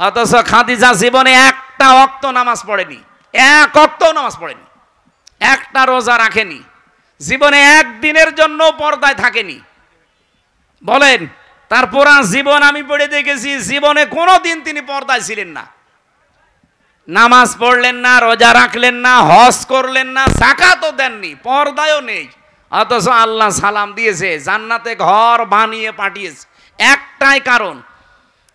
অথচ খাদিজা জীবনে একটা ওয়াক্ত নামাজ পড়েনি, এক ওয়াক্ত নামাজ পড়েনি, একটা রোজা রাখেনি, জীবনে একদিনের জন্য পর্দায় থাকেনি। বলেন, তার পুরা জীবন আমি পড়ে দেখেছি, জীবনে কোনোদিন তিনি পর্দায় ছিলেন না, নামাজ পড়লেন না, রোজা রাখলেন না, হজ করলেন না, যাকাতও দেননি, পর্দায়ও নেই। অথচ আল্লাহ সালাম দিয়েছে, জান্নাতে ঘর বানিয়ে পাঠিয়েছে। একটাই কারণ,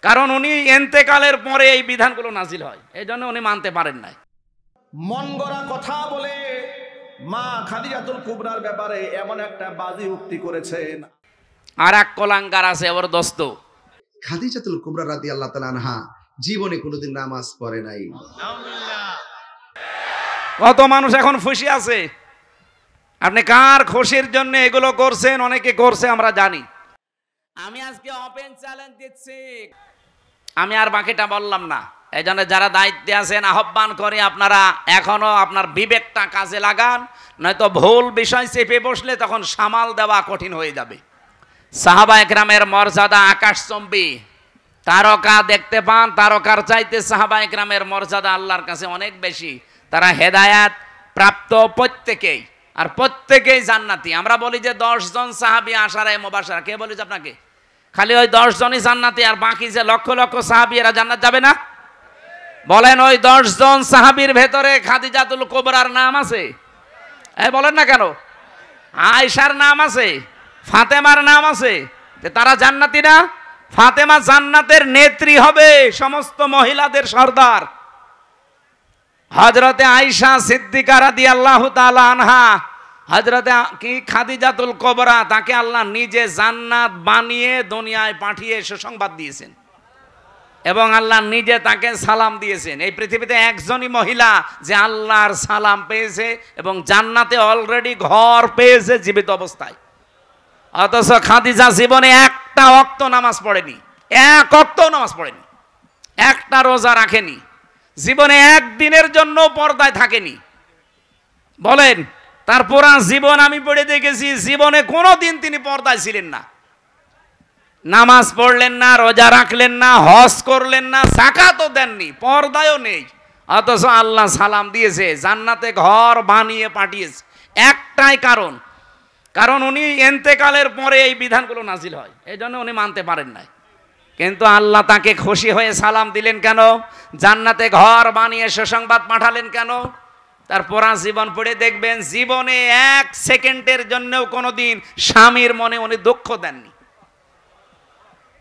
কারণ উনি ইন্তেকালের পরে এই বিধানগুলো নাজিল হয়, এই জন্য উনি মানতে পারেন নাই। মন গড়া কথা বলে মা খাদিজাতুল কুবরার ব্যাপারে এমন একটা বাজে উক্তি করেছেন। আর এক কলাঙ্গার আছে ওর দোস্ত, খাদিজাতুল কুবরা রাদিয়াল্লাহু তাআলা আনহা জীবনে কোনোদিন নামাজ পড়ে নাই। কত মানুষ এখন খুশি আছে, আপনি কার খুশির জন্য এগুলো করছেন? অনেকে করছে, আমরা জানি। আমি আজকে ওপেন চ্যালেঞ্জ দিচ্ছি, আমি আর বাকিটা বললাম না। এই জন্য যারা দায়িত্বে আছেন আহ্বান করে আপনারা এখনো আপনার বিবেকটা কাজে লাগান, নয়তো ভুল বিষয় চেপে বসলে তখন সামাল দেওয়া কঠিন হয়ে যাবে। সাহাবা একরামের মর্যাদা আকাশচম্বী, তারকা দেখতে পান, তারকার চাইতে সাহাবা একরামের মর্যাদা আল্লাহর কাছে অনেক বেশি। তারা হেদায়াত প্রাপ্ত প্রত্যেকেই, আর প্রত্যেকেই জান্নাতি। আমরা বলি যে 10 জন সাহাবী আশারায়ে মুবাশশারা, কে বলেছে আপনাকে? খালি ওই 10 জনই জান্নাতি, আর বাকি যে লক্ষ লক্ষ সাহাবী এরা জান্নাত যাবে না? বলেন, ওই 10 জন সাহাবীর ভেতরে খাদিজাতুল কুবরার নাম আছে? বলেন না কেন? আয়েশার নাম আছে, ফাতেমার নাম আছে, তারা জান্নাতি না? ফাতেমা জান্নাতের নেত্রী হবে, সমস্ত মহিলাদের সর্দার। হযরতে আয়েশা সিদ্দিকা রাদিয়াল্লাহু তাআলা আনহা, হযরতে কি খাদিজাতুল কুবরা, তাকে আল্লাহ নিজে জান্নাত বানিয়ে দুনিয়ায় পাঠিয়ে সুসংবাদ দিয়েছেন, এবং আল্লাহ নিজে তাকে সালাম দিয়েছেন। এই পৃথিবীতে একজনই মহিলা যে আল্লাহর সালাম পেয়েছে এবং জান্নাতে অলরেডি ঘর পেয়েছে জীবিত অবস্থায়। অথচ খাদিজা জীবনে একটা ওয়াক্ত নামাজ পড়েনি, এক ওয়াক্ত নামাজ পড়েনি, একটা রোজা রাখেনি, জীবনে একদিনের জন্য পর্দায় থাকেনি। বলেন, তার পুরা জীবন আমি পড়ে দেখেছি, জীবনে কোনোদিন তিনি পর্দায় ছিলেন না, নামাজ পড়লেন না, রোজা রাখলেন না, হজ করলেন না, যাকাতও দেননি, পর্দায়ও নেই। অথচ আল্লাহ সালাম দিয়েছে, জান্নাতে ঘর বানিয়ে পাঠিয়েছে। একটাই কারণ, কারণ উনি ইন্তেকালের পরে এই বিধানগুলো নাজিল হয়, এই জন্য উনি মানতে পারেন নাই। কিন্তু আল্লাহ তাকে খুশি হয়ে সালাম দিলেন কেন? জান্নাতে ঘর বানিয়ে সুসংবাদ পাঠালেন কেন? তার পুরা জীবন পড়ে দেখবেন, জীবনে 1 সেকেন্ডের জন্যও কোনোদিন স্বামীর মনে উনি দুঃখ দেননি।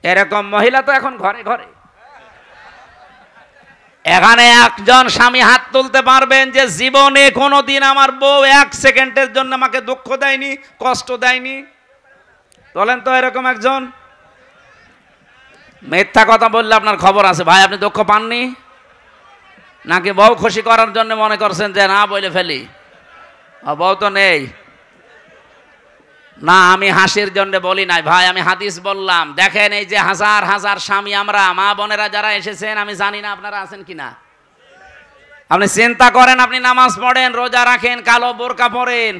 এরকম মহিলা তো এখন ঘরে ঘরে। এখানে একজন স্বামী হাত তুলতে পারবেন যে জীবনে কোনোদিন আমার বউ 1 সেকেন্ডের জন্য আমাকে দুঃখ দেয়নি, কষ্ট দেয়নি? বলেন তো এরকম একজন। মিথ্যা কথা বললে আপনার খবর আছে ভাই, আপনি দুঃখ পাননি নাকি বউ খুশি করার জন্য মনে করছেন যে না বলে ফেলি, বউ তো নেই? না, আমি হাসির জন্য বলি নাই ভাই, আমি হাদিস বললাম। দেখেন, এই যে হাজার হাজার স্বামী আমরা মা বোনেরা যারা এসেছেন, আমি জানি না আপনারা আছেন কিনা। আপনি চিন্তা করেন, আপনি নামাজ পড়েন, রোজা রাখেন, কালো বোরকা পরেন,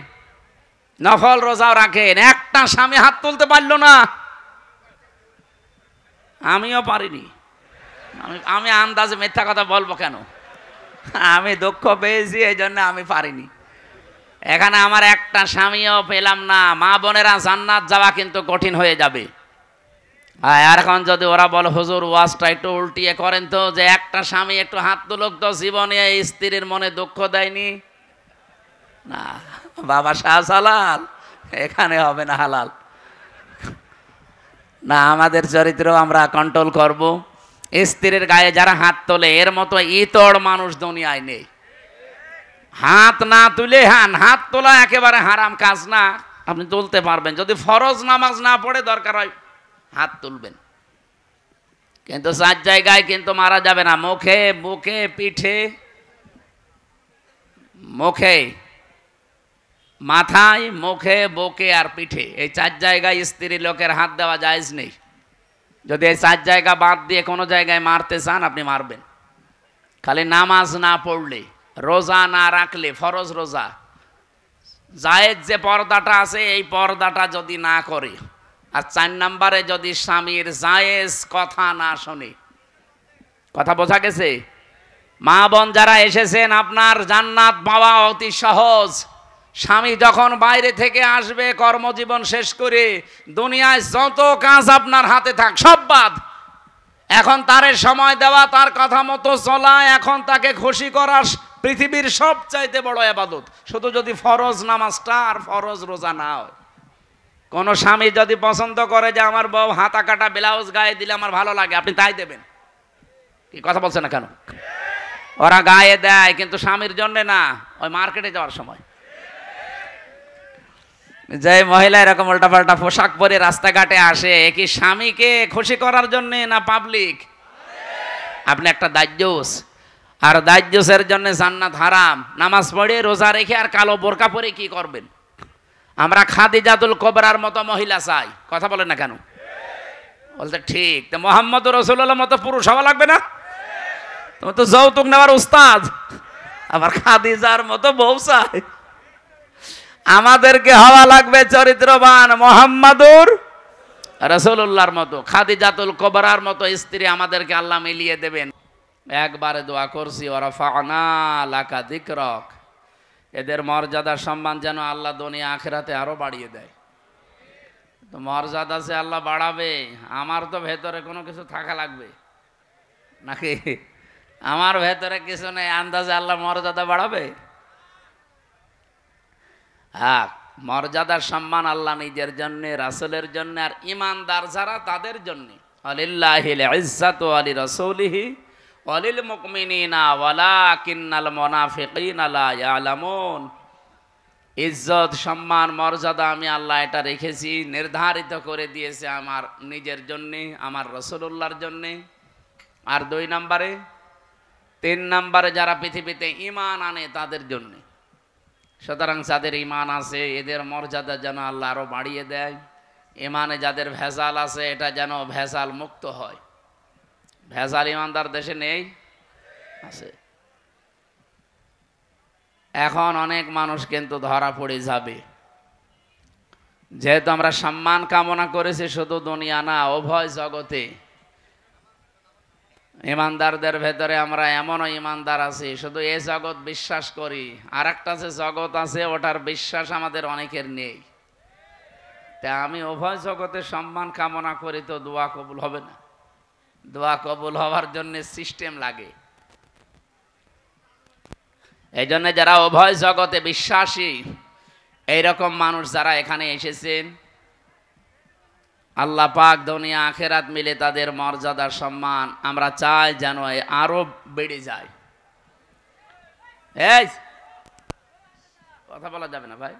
নফল রোজাও রাখেন, একটা স্বামী হাত তুলতে পারলো না। আমিও পারিনি। আমি আন্দাজে মিথ্যা কথা বলবো কেন? আমি দুঃখ পেয়েছি, এই জন্য আমি পারিনি। এখানে আমার একটা স্বামীও পেলাম না। মা বোনেরা, জান্নাত যাওয়া কিন্তু কঠিন হয়ে যাবে। আর এখন যদি ওরা বলে হুজুর ওয়াজটা একটু উল্টিয়ে করেন তো, যে একটা স্বামী একটু হাত তুলুক তো, জীবনে স্ত্রীর মনে দুঃখ দেয়নি। না বাবা শাহজালাল, এখানে হবে না হালাল। না, আমাদের চরিত্র আমরা কন্ট্রোল করব। স্ত্রীর গায়ে যারা হাত তোলে, এর মতো ইতড় মানুষ দুনিয়ায় নেই। হাত না তুলে, হাত তোলা একেবারে হারাম কাজ না, আপনি তুলতে পারবেন যদি ফরজ নামাজ না পড়ে, দরকার হয় হাত তুলবেন। কিন্তু 4 জায়গায় কিন্তু মারা যাবে না, মুখে, বুকে, পিঠে, মুখে, মাথায়, মুখে, বুকে আর পিঠে, এই 4 জায়গায় স্ত্রী লোকের হাত দেওয়া জায়েজ নেই। যদি এই 4 জায়গা বাদ দিয়ে কোনো জায়গায় মারতে চান, আপনি মারবেন। খালি নামাজ না পড়লে, রোজা না রাখলে, ফরজ রোজা, জায়েজ যে পর্দাটা আছে, এই পর্দাটা যদি না করে, আর 4 নম্বরে যদি স্বামীর জায়েজ কথা না শোনে, কথা বোঝা গেছে? মা বোন যারা এসেছেন, আপনার জান্নাত পাওয়া অতি সহজ। স্বামী যখন বাইরে থেকে আসবে কর্মজীবন শেষ করে, দুনিয়ায় যত কাজ আপনার হাতে থাক সব বাদ। এখন তারে সময় দেওয়া, তার কথা মতো চলা, এখন তাকে খুশি করা পৃথিবীর সবচাইতে বড় ইবাদত। শুধু যদি ফরজ নামাজটা আর ফরজ রোজা না হয়। কোন স্বামী যদি পছন্দ করে যে আমার বউ হাতা কাটা ব্লাউজ গায়ে দিলে আমার ভালো লাগে, আপনি তাই দেবেন? কি কথা বলছেন না কেন? ওরা গায়ে দেয় কিন্তু স্বামীর জন্য না, ওই মার্কেটে যাওয়ার সময়। যে মহিলা এরকম উল্টাপাল্টা পোশাক পরে রাস্তাঘাটে আসে, কি স্বামীকে খুশি করার জন্য না পাবলিক? আপনি একটা দাজ্জুস, আর দাজ্জুসের জন্য জান্নাত হারাম। নামাজ পড়ে রোজা রেখে আর কালো বোরকা পরে কি করবেন? আমরা খাদিজাতুল কুবরার মতো মহিলা চাই। কথা বলেন না কেন? বলতে ঠিক। তো মুহাম্মদ রাসূলুল্লাহর মতো পুরুষ হওয়া লাগবে না? তুমি তো যৌতুক নেওয়ার উস্তাদ, আবার খাদিজার মতো বউ চাই। আমাদেরকে হওয়া লাগবে চরিত্রবান মুহাম্মাদুর রাসূলুল্লাহর মতো, খাদিজাতুল কুবরার মতো স্ত্রী আমাদেরকে আল্লাহ মিলিয়ে দেবেন। একবারে দোয়া করছি, ওয়ারাফা'না লাকা যিকরাক। এদের মর্যাদা সম্মান যেন আল্লাহ দুনিয়া আখিরাতে আরো বাড়িয়ে দেয়। তো মর্যাদা সে আল্লাহ বাড়াবে, আমার তো ভেতরে কোনো কিছু থাকা লাগবে নাকি? আমার ভেতরে কিছু নেই, আন্দাজে আল্লাহ মর্যাদা বাড়াবে? হ্যাঁ, মর্যাদার সম্মান আল্লাহ নিজের জন্য, রাসূলের জন্য, আর ঈমানদার যারা তাদের জন্য। আলিল্লাহিল ইজ্জাতু ওয়া লিরাসূলিহি ওয়া লিল মুমিনিনা ওয়ালাকিন্নাল মুনাফিকিনা লা ইয়ালামুন। ইজ্জত, সম্মান, মর্যাদা আমি আল্লাহ এটা রেখেছি, নির্ধারিত করে দিয়েছে আমার নিজের জন্যে, আমার রাসূলুল্লাহর জন্যে। আর 2 নম্বরে, 3 নম্বরে যারা পৃথিবীতে ঈমান আনে তাদের জন্যে। সুতরাং যাদের ঈমান আছে এদের মর্যাদা যেন আল্লাহ আরো বাড়িয়ে দেয়। ঈমানে যাদের ভেজাল আছে এটা যেন ভেজাল মুক্ত হয়। ভেজাল ঈমানদার দেশে নেই? আছে। এখন অনেক মানুষ কিন্তু ধরা পড়ে যাবে, যেহেতু আমরা সম্মান কামনা করেছি শুধু দুনিয়া না, উভয় জগতে। ঈমানদারদের ভেতরে আমরা এমনও ঈমানদার আছি শুধু এই জগৎ বিশ্বাস করি, আর একটা যে জগৎ আছে ওটার বিশ্বাস আমাদের অনেকের নেই। তা আমি উভয় জগতে সম্মান কামনা করি, তো দোয়া কবুল হবে না? দোয়া কবুল হওয়ার জন্য সিস্টেম লাগে। এই জন্য যারা উভয় জগতে বিশ্বাসী, এইরকম মানুষ যারা এখানে এসেছেন, আল্লাহ পাক দুনিয়া আখিরাত মিলে তাদের মর্যাদা সম্মান আমরা চাই যেন আরো বেড়ে যায়। এই কথা বলা যাবে না ভাই।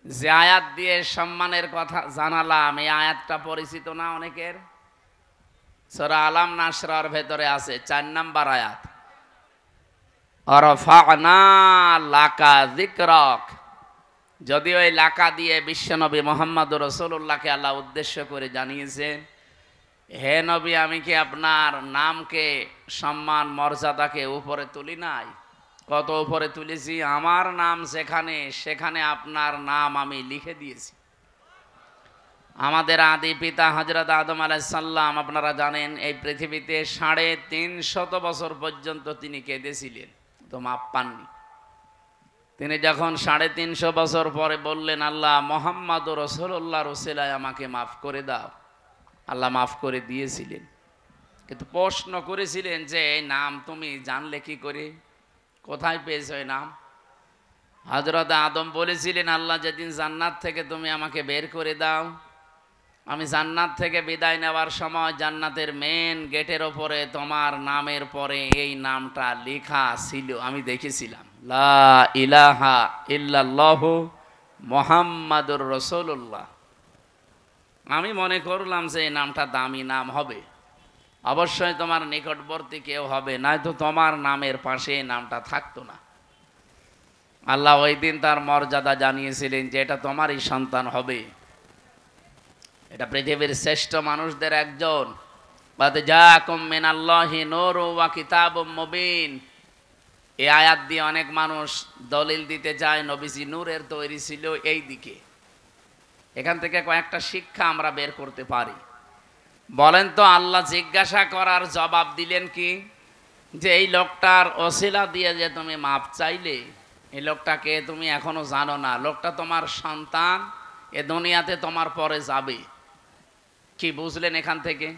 যে আয়াত দিয়ে সম্মানের কথা জানালাম, এই আয়াতটা পরিচিত না অনেকের? সূরা আলাম নাসরার ভেতরে আছে 4 নম্বর আয়াত, ওয়ারাফা'না লাকা যিকরাক। যদিও এই লাকা দিয়ে বিশ্বনবী মুহাম্মদুর রাসূলুল্লাহকে আল্লাহ উদ্দেশ্য করে জানিয়েছেন, হে নবী আমি কি আপনার নামকে, সম্মান মর্যাদাকে উপরে তুলি নাই? কত উপরে তুলেছি, আমার নাম যেখানে সেখানে আপনার নাম আমি লিখে দিয়েছি। আমাদের আদি পিতা হযরত আদম আলাইহিস সালাম, আপনারা জানেন এই পৃথিবীতে 350 বছর পর্যন্ত তিনি কেঁদেছিলেন, তো মাপ পাননি। তিনি যখন 350 বছর পরে বললেন, আল্লাহ মুহাম্মদুর রাসূলুল্লাহর ওসিলায় আমাকে মাফ করে দাও, আল্লাহ মাফ করে দিয়েছিলেন। কিন্তু প্রশ্ন করেছিলেন যে এই নাম তুমি জানলে কি করে, কোথায় পেয়েছো এই নাম? হযরত আদম বলেছিলেন, আল্লাহ যেদিন জান্নাত থেকে তুমি আমাকে বের করে দাও, আমি জান্নাত থেকে বিদায় নেওয়ার সময় জান্নাতের মেন গেটের ওপরে তোমার নামের পরে এই নামটা লেখা ছিল, আমি দেখেছিলাম, লা ইলাহা ইল্লাল্লাহু মুহাম্মাদুর রাসূলুল্লাহ। আমি মনে করলাম যে এই নামটা দামি নাম হবে, অবশ্যই তোমার নিকটবর্তী কেউ হবে, নয়তো তোমার নামের পাশে এই নামটা থাকতো না। আল্লাহ ওই দিন তার মর্যাদা জানিয়েছিলেন যে এটা তোমারই সন্তান হবে, এটা পৃথিবীর শ্রেষ্ঠ মানুষদের একজন। বাদ জাকুম মিনাল্লাহি নূরু ওয়া কিতাবুম মুবিন। এই আয়াত দিয়ে অনেক মানুষ দলিল দিতে চায় নবীজি নূরের তৈরি ছিল এই দিকে। এখান থেকে কয়েকটা শিক্ষা আমরা বের করতে পারি। বলেন তো আল্লাহ জিজ্ঞাসা করার জবাব দিলেন কি, যে এই লোকটার ওসিলা দিয়ে যে তুমি মাপ চাইলে, এই লোকটাকে তুমি এখনো জানো না, লোকটা তোমার সন্তান, এ দুনিয়াতে তোমার পরে যাবে। কি বুঝলেন এখান থেকে?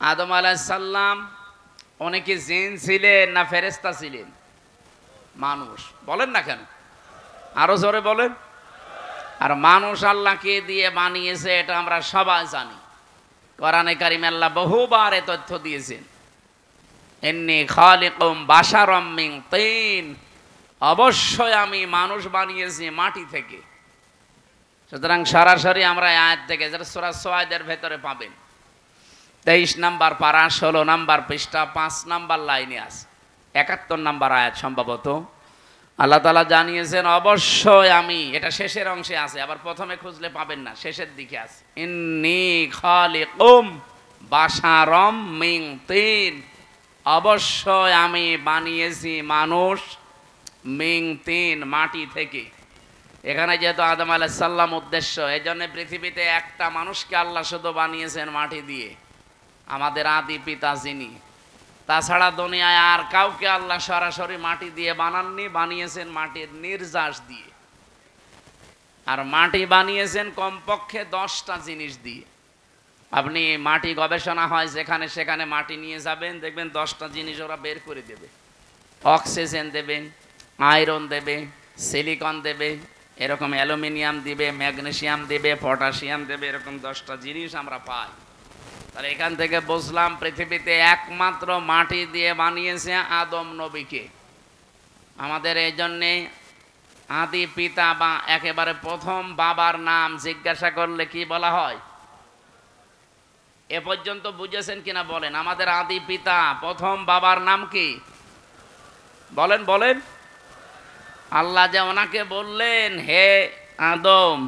আদম আলাইহিস সালাম অনেকে জিন ছিলেন না ফেরেশতা ছিলেন? মানুষ। বলেন না কেন, আরো জোরে বলেন। আর মানুষ আল্লাহকে দিয়ে বানিয়েছে, এটা আমরা সবাই জানি। কোরআনে কারিমে আল্লাহ বহুবার এ তথ্য দিয়েছেন, ইন্নী খালিকুম বাশারাম মিন তিন, অবশ্যই আমি মানুষ বানিয়েছি মাটি থেকে। সুতরাং সরাসরি আমরা আয়াত থেকে, যেটা সূরা সুয়াদের ভেতরে পাবেন, 23 নম্বর পারা 16 নম্বর পৃষ্ঠা 5 নম্বর লাইনে আছে, 71 নম্বর আয়াত সম্ভবত। আল্লাহ তাআলা জানিয়েছেন অবশ্যই আমি, এটা শেষের অংশে আছে, আবার প্রথমে খুঁজলে পাবেন না, শেষের দিকে আছে, ইন্নী খালিকুম বাশারাম মিন তিন, অবশ্যই আমি বানিয়েছি মানুষ মিন তিন, মাটি থেকে। এখানে যেহেতু আদম আলাইহিস সালাম উদ্দেশ্য, এই জন্য পৃথিবীতে একটা মানুষকে আল্লাহ শুধু বানিয়েছেন মাটি দিয়ে, আমাদের আদি পিতা যিনি। তাছাড়া দুনিয়ায় আর কাউকে আল্লাহ সরাসরি মাটি দিয়ে বানাননি, বানিয়েছেন মাটির নির্যাস দিয়ে। আর মাটি বানিয়েছেন কমপক্ষে 10টা জিনিস দিয়ে। আপনি মাটি গবেষণা হয় যেখানে সেখানে মাটি নিয়ে যাবেন, দেখবেন 10টা জিনিস ওরা বের করে দেবে। অক্সিজেন দেবে, আয়রন দেবে, সিলিকন দেবে, এরকম অ্যালুমিনিয়াম দিবে, ম্যাগনেসিয়াম দেবে, পটাশিয়াম দেবে, এরকম 10টা জিনিস আমরা পাই। তাহলে এখান থেকে বুঝলাম পৃথিবীতে একমাত্র মাটি দিয়ে বানিয়েছে আদম নবীকে। আমাদের এই জন্যে আদি পিতা বা একেবারে প্রথম বাবার নাম জিজ্ঞাসা করলে কি বলা হয়? এ পর্যন্ত বুঝেছেন কিনা বলেন? আমাদের আদি পিতা প্রথম বাবার নাম কি? বলেন বলেন। আল্লাহ যে ওনাকে বললেন, হে আদম,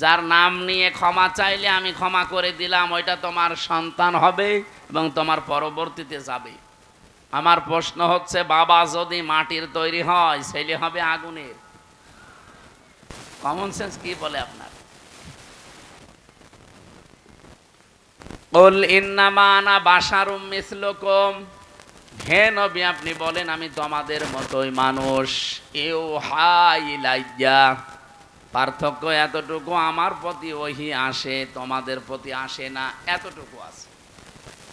যার নাম নিয়ে ক্ষমা চাইলে আমি ক্ষমা করে দিলাম, ওইটা তোমার সন্তান হবে এবং তোমার পরবর্তীতে যাবে। আমার প্রশ্ন হচ্ছে, বাবা যদি মাটির তৈরি হয়, ছেলে হবে আগুনের। কমন সেন্স কি বলে আপনার? কুল ইন্নামা আনা বাশারুম মিসলুকুম, হে নবী আপনি বলেন আমি তোমাদের মতোই মানুষ। ইউহা ইলাইয়া, পার্থক্য এতটুকু, আমার প্রতি ওহী আসে, তোমাদের প্রতি আসে না, এতটুকু আছে।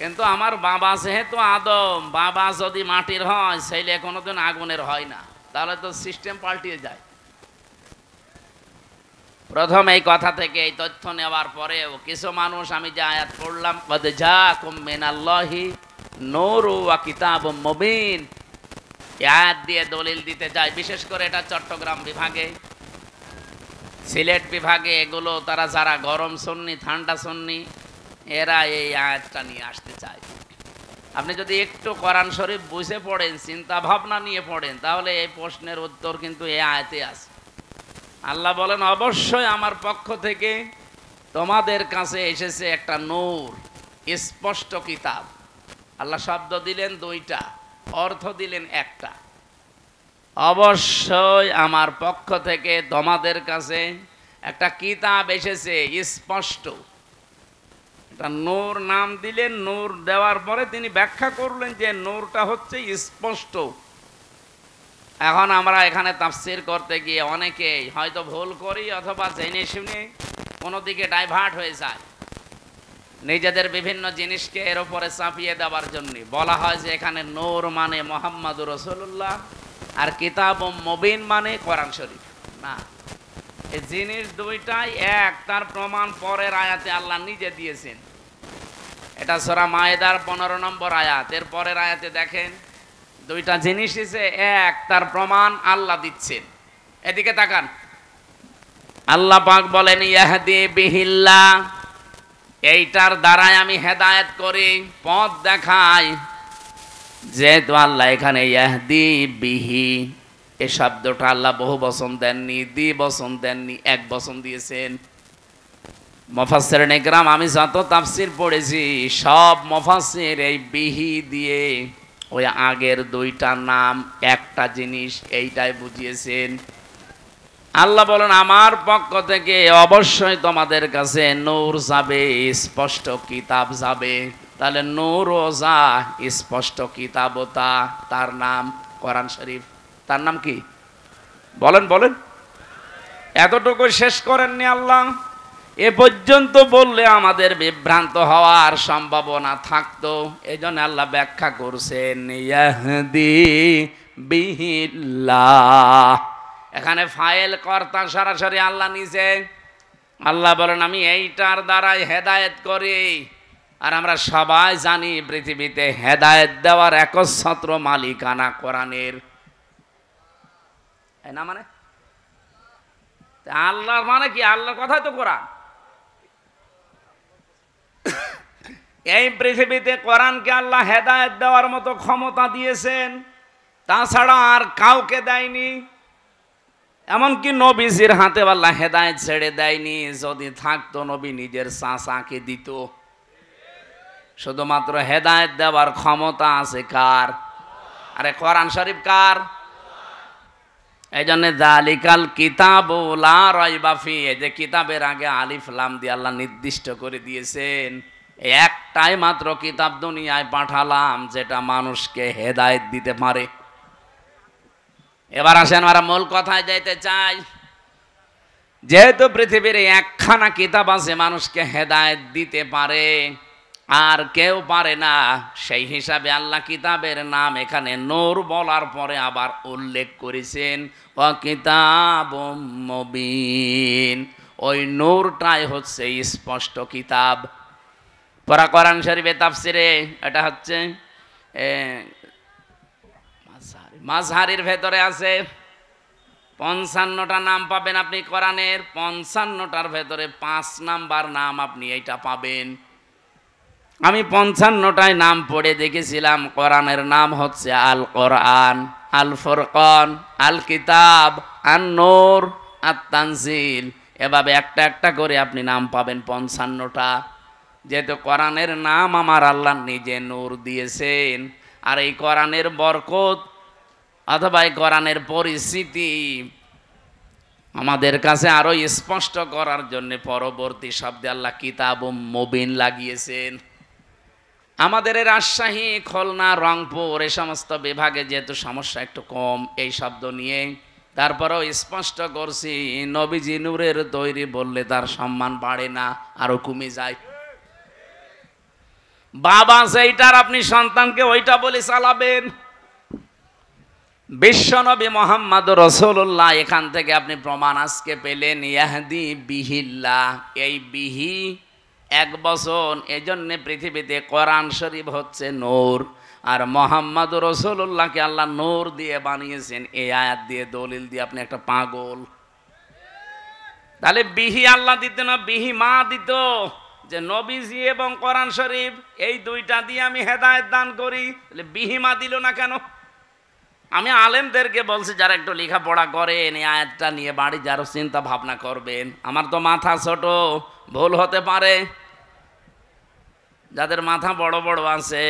কিন্তু আমার বাবা যেহেতু আদম, বাবা যদি মাটির হয়, ছেলে কোনোদিন আগুনের হয় না, তাহলে তো সিস্টেম পাল্টিয়ে যায়। প্রথম এই কথা থেকে এই তথ্য নেওয়ার পরেও কিছু মানুষ, আমি যে আয়াত পড়লাম, কদ জাকুম মিনাল্লাহি নূরুন ওয়া কিতাবুম মুবিন, আয়াত দিয়ে দলিল দিতে যায়। বিশেষ করে এটা চট্টগ্রাম বিভাগে, সিলেট বিভাগে, এগুলো তারা যারা গরম সুন্নি ঠান্ডা সুন্নি, এরা এই আয়াতটা নিয়ে আসতে চায়। আপনি যদি একটু কোরআন শরীফ বুঝে পড়েন, চিন্তা ভাবনা নিয়ে পড়েন, তাহলে এই প্রশ্নের উত্তর কিন্তু এই আয়াতে আছে। আল্লাহ বলেন অবশ্যই আমার পক্ষ থেকে তোমাদের কাছে এসেছে একটা নূর, স্পষ্ট কিতাব। আল্লাহ শব্দ দিলেন 2টা, অর্থ দিলেন একটা। অবশ্যই আমার পক্ষ থেকে তোমাদের কাছে একটা কিতাব এসেছে স্পষ্ট। এটা নূর নাম দিলেন, নূর দেওয়ার পরে তিনি ব্যাখ্যা করলেন যে নূরটা হচ্ছে স্পষ্ট। এখন আমরা এখানে তাফসীর করতে গিয়ে অনেকে হয়তো ভুল করি, অথবা জেনে শুনে কোনো দিকে ডাইভার্ট হয়ে যায়, নিজেদের বিভিন্ন জিনিসকে এর উপরে চাপিয়ে দেওয়ার জন্য। বলা হয় যে এখানে নূর মানে মুহাম্মাদুর রাসূলুল্লাহ, আর কিতাবুম মুবিন মানে কোরআন শরীফ। না, এই জিনিস দুইটাই এক, তার প্রমাণ পরের আয়াতে আল্লাহ নিজে দিয়েছেন। এটা সূরা মায়েদার 15 নম্বর আয়াত, এর পরের আয়াতে দেখেন, দুইটা জিনিস এসে এক, তার প্রমাণ আল্লাহ দিচ্ছেন। এদিকে তাকান, আল্লাহ পাক বলেন ইয়াহদি বিহিল্লাহ, এইটার দ্বারাই আমি হেদায়েত করি, পথ দেখাই। যেহেতু আল্লাহ এখানে ইয়াহদি বিহি, এই শব্দটা আল্লাহ বহু বচন দেননি, দ্বিবচন দেননি, এক বচন দিয়েছেন। মুফাসসিরিন ইকরাম, আমি যত তাফসীর পড়েছি, সব মুফাসসির এই বিহি দিয়ে ওই আগের 2টা নাম একটা জিনিস, এইটাই বুঝিয়েছেন। আল্লাহ বলেন আমার পক্ষ থেকে অবশ্যই তোমাদের কাছে নূর যাবে, স্পষ্ট কিতাব যাবে। তাহলে নূরও যা, স্পষ্ট কিতাবও তা, তার নাম কোরআন শরীফ। তার নাম কি বলেন বলেন? এতটুকু শেষ করেননি আল্লাহ, এ পর্যন্ত বললে আমাদের বিভ্রান্ত হওয়ার সম্ভাবনা থাকতো। এই জন্য আল্লাহ ব্যাখ্যা করছেন ইয়াহদি বিহিল্লাহ। এখানে ফাইল কর্তা সরাসরি আল্লাহ নিজে। আল্লাহ বলেন আমি এইটার দ্বারাই হেদায়েত করি। আর আমরা সবাই জানি পৃথিবীতে হেদায়েত দেওয়ার একচ্ছত্র মালিকানা কোরআনের, না মানে আল্লাহর মানে কি? আল্লাহর কথাই তো কোরআন। এই পৃথিবীতে কোরআনকে আল্লাহ হেদায়েত দেওয়ার মতো ক্ষমতা দিয়েছেন, তাছাড়া আর কাউকে দেয়নি। এমনকি নবীজির হাতে আল্লাহ হেদায়েত ছেড়ে দেয়নি। যদি থাকতো নবী নিজের চাচাকে দিত। শুধুমাত্র হেদায়েত দেওয়ার ক্ষমতা আছে কার? আরে কোরআন শরীফ কার? এই জন্য যালিকাল কিতাবু লা রাইবা ফিহি, এই যে কিতাবের আগে আলিফ লাম দিয়ে আল্লাহ নির্দিষ্ট করে দিয়েছেন, একটাই মাত্র কিতাব দুনিয়ায় পাঠালাম যেটা মানুষকে হেদায়েত দিতে পারে। এবার আসেন আমরা মূল কথায় যাইতে চাই। যেহেতু পৃথিবীর একখানা কিতাব আছে মানুষকে হেদায়েত দিতে পারে, আর কেউ পারে না, সেই হিসাবে আল্লাহ কিতাবের নাম এখানে নূর বলার পরে আবার উল্লেখ করেছেন ওয়া কিতাবুম মুবিন। ওই নূরটাই হচ্ছে স্পষ্ট কিতাব। পরা কোরআন শরীফে তাফসিরে এটা হচ্ছে মাযহারির ভেতরে আছে 55টা নাম পাবেন আপনি কোরআনের। 55টার ভেতরে 5 নাম্বার নাম আপনি এইটা পাবেন। আমি 55টায় নাম পড়ে দেখেছিলাম। কোরআনের নাম হচ্ছে আল কোরআন, আল ফুরকান, আল কিতাব, আন নূর, আত তানজিল। এভাবে একটা একটা করে আপনি নাম পাবেন 55টা। যেহেতু কোরআনের নাম আমার আল্লাহ নিজে নূর দিয়েছেন, আর এই কোরআনের বরকত অথবা এই কোরআনের পরিস্থিতি আমাদের কাছে আরো স্পষ্ট করার জন্য পরবর্তী শব্দে আল্লাহ কিতাবুম মুবিন লাগিয়েছেন। আমাদের রাজশাহী, খুলনা, রংপুর এই সমস্ত বিভাগে যেহেতু সমস্যা একটু কম এই শব্দ নিয়ে, তারপরেও স্পষ্ট করছি নবীজি নূরের তৈরি বললে তার সম্মান বাড়ে না, আরো কমে যায়। বাবা সেইটার আপনি সন্তানকে ওইটা বলে চালাবেন। বিশ্বনবী মুহাম্মদ রাসূলুল্লাহ, এখান থেকে আপনি প্রমাণ আজকে পেলেন ইয়াহদি বিহিল্লাহ। এই বিহি এক বচন, এজন্য পৃথিবীতে কোরআন শরীফ হচ্ছে নূর, আর মুহাম্মদ রাসূলুল্লাহকে আল্লাহ নূর দিয়ে বানিয়েছেন। এই আয়াত দিয়ে দলিল দিয়ে আপনি একটা পাগল। তাহলে বিহি আল্লাহ দিত না, বিহি মা দিত, যে নবীজি এবং কোরআন শরীফ এই দুইটা দিয়ে আমি হেদায়েত দান করি। তাহলে বিহি মা দিল না কেন? আমি আলেমদেরকে বলছি যারা একটু লেখাপড়া করেন, এই আয়াতটা নিয়ে বাড়ি যারা চিন্তা ভাবনা করবেন। আমার তো মাথা ছোট, ভুল হতে পারে। যাদের মাথা বড় বড় আছে,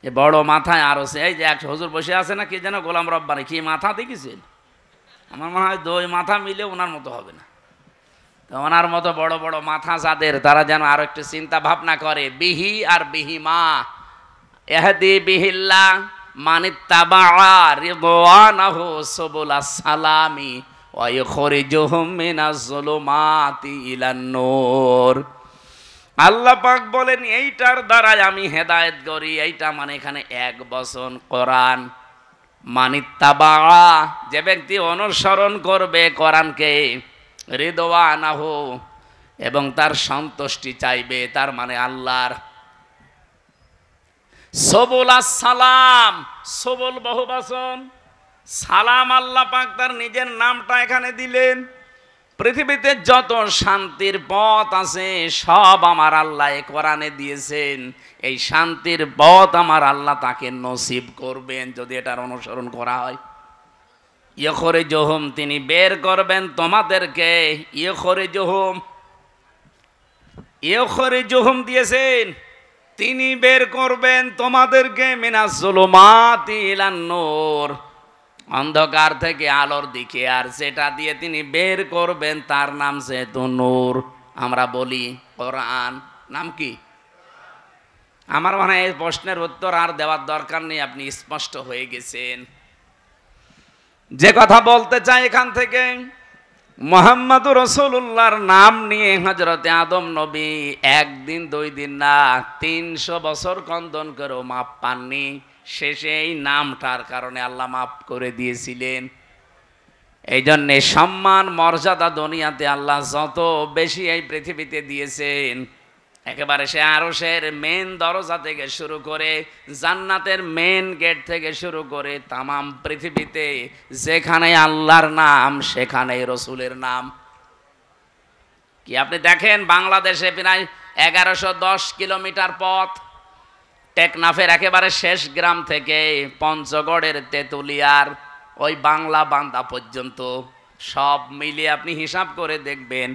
এ বড় মাথায় আরো এই যে এক হুজুর বসে আছে না, কি যেন গোলাম রব্বানি, কি মাথা দেখেছেন? আমার মনে হয় 2 মাথা মিলে ওনার মতো হবে না। তো ওনার মতো বড় বড় মাথা যাদের, তারা যেন আরো একটু চিন্তা ভাবনা করে। বিহি আর বিহিমা, ইহদি বিহিল্লাহ মানিত্তাবা রিদওয়ানাহু সুবুলাস সালামি ওয়া ইখরিজুহুম মিনাজ যুলুমাতি ইলান নূর। আল্লাহ পাক বলেন এইটার দ্বারাই আমি হেদায়েত করি। এইটা মানে এখানে এক বচন কোরআন। মানিত্তাবা, যে ব্যক্তি অনুসরণ করবে কোরআনকে, রিদওয়ানাহু, এবং তার সন্তুষ্টি চাইবে, তার মানে আল্লাহর। সবুলাস সালাম, সবুল বহুবচন, সালাম আল্লাহ পাক তার নিজের নামটা এখানে দিলেন। পৃথিবীতে যত শান্তির পথ আছে সব আমার আল্লাহ কোরআনে দিয়েছেন। এই শান্তির পথ আমার আল্লাহ তাকে নসিব করবেন যদি এটার অনুসরণ করা হয়। ইখরিজুহুম, তিনি বের করবেন তোমাদেরকে। ইখরিজুহুম দিয়েছেন, তিনি বের করবেন তোমাদেরকে মিনাজ যুলুমাতি ইলান নূর, অন্ধকার থেকে আলোর দিকে, আর যেটা দিয়ে তিনি বের করবেন তার নাম যেহেতু নূর, আমরা বলি কোরআন। নাম কি? আমার মনে হয় এই প্রশ্নের উত্তর আর দেওয়ার দরকার নেই, আপনি স্পষ্ট হয়ে গেছেন। যে কথা বলতে চাই এখান থেকে, মুহাম্মদুর রাসূলুল্লাহর নাম নিয়ে হযরতে আদম নবী একদিন 2 দিন না 300 বছর কন্দন করেও মাপ পাননি। শেষে এই নামটার কারণে আল্লাহ মাফ করে দিয়েছিলেন। এই জন্যে সম্মান মর্যাদা দুনিয়াতে আল্লাহ যত বেশি এই পৃথিবীতে দিয়েছেন, একেবারে সে আরশের মেন দরজা থেকে শুরু করে জান্নাতের মেন গেট থেকে শুরু করে তামাম পৃথিবীতে যেখানে আল্লাহর নাম সেখানেই রসুলের নাম। কি আপনি দেখেন বাংলাদেশে প্রায় 1110 কিলোমিটার পথ, টেকনাফের একেবারে শেষ গ্রাম থেকে পঞ্চগড়ের তেতুলিয়ার ওই বাংলা বান্দা পর্যন্ত সব মিলিয়ে আপনি হিসাব করে দেখবেন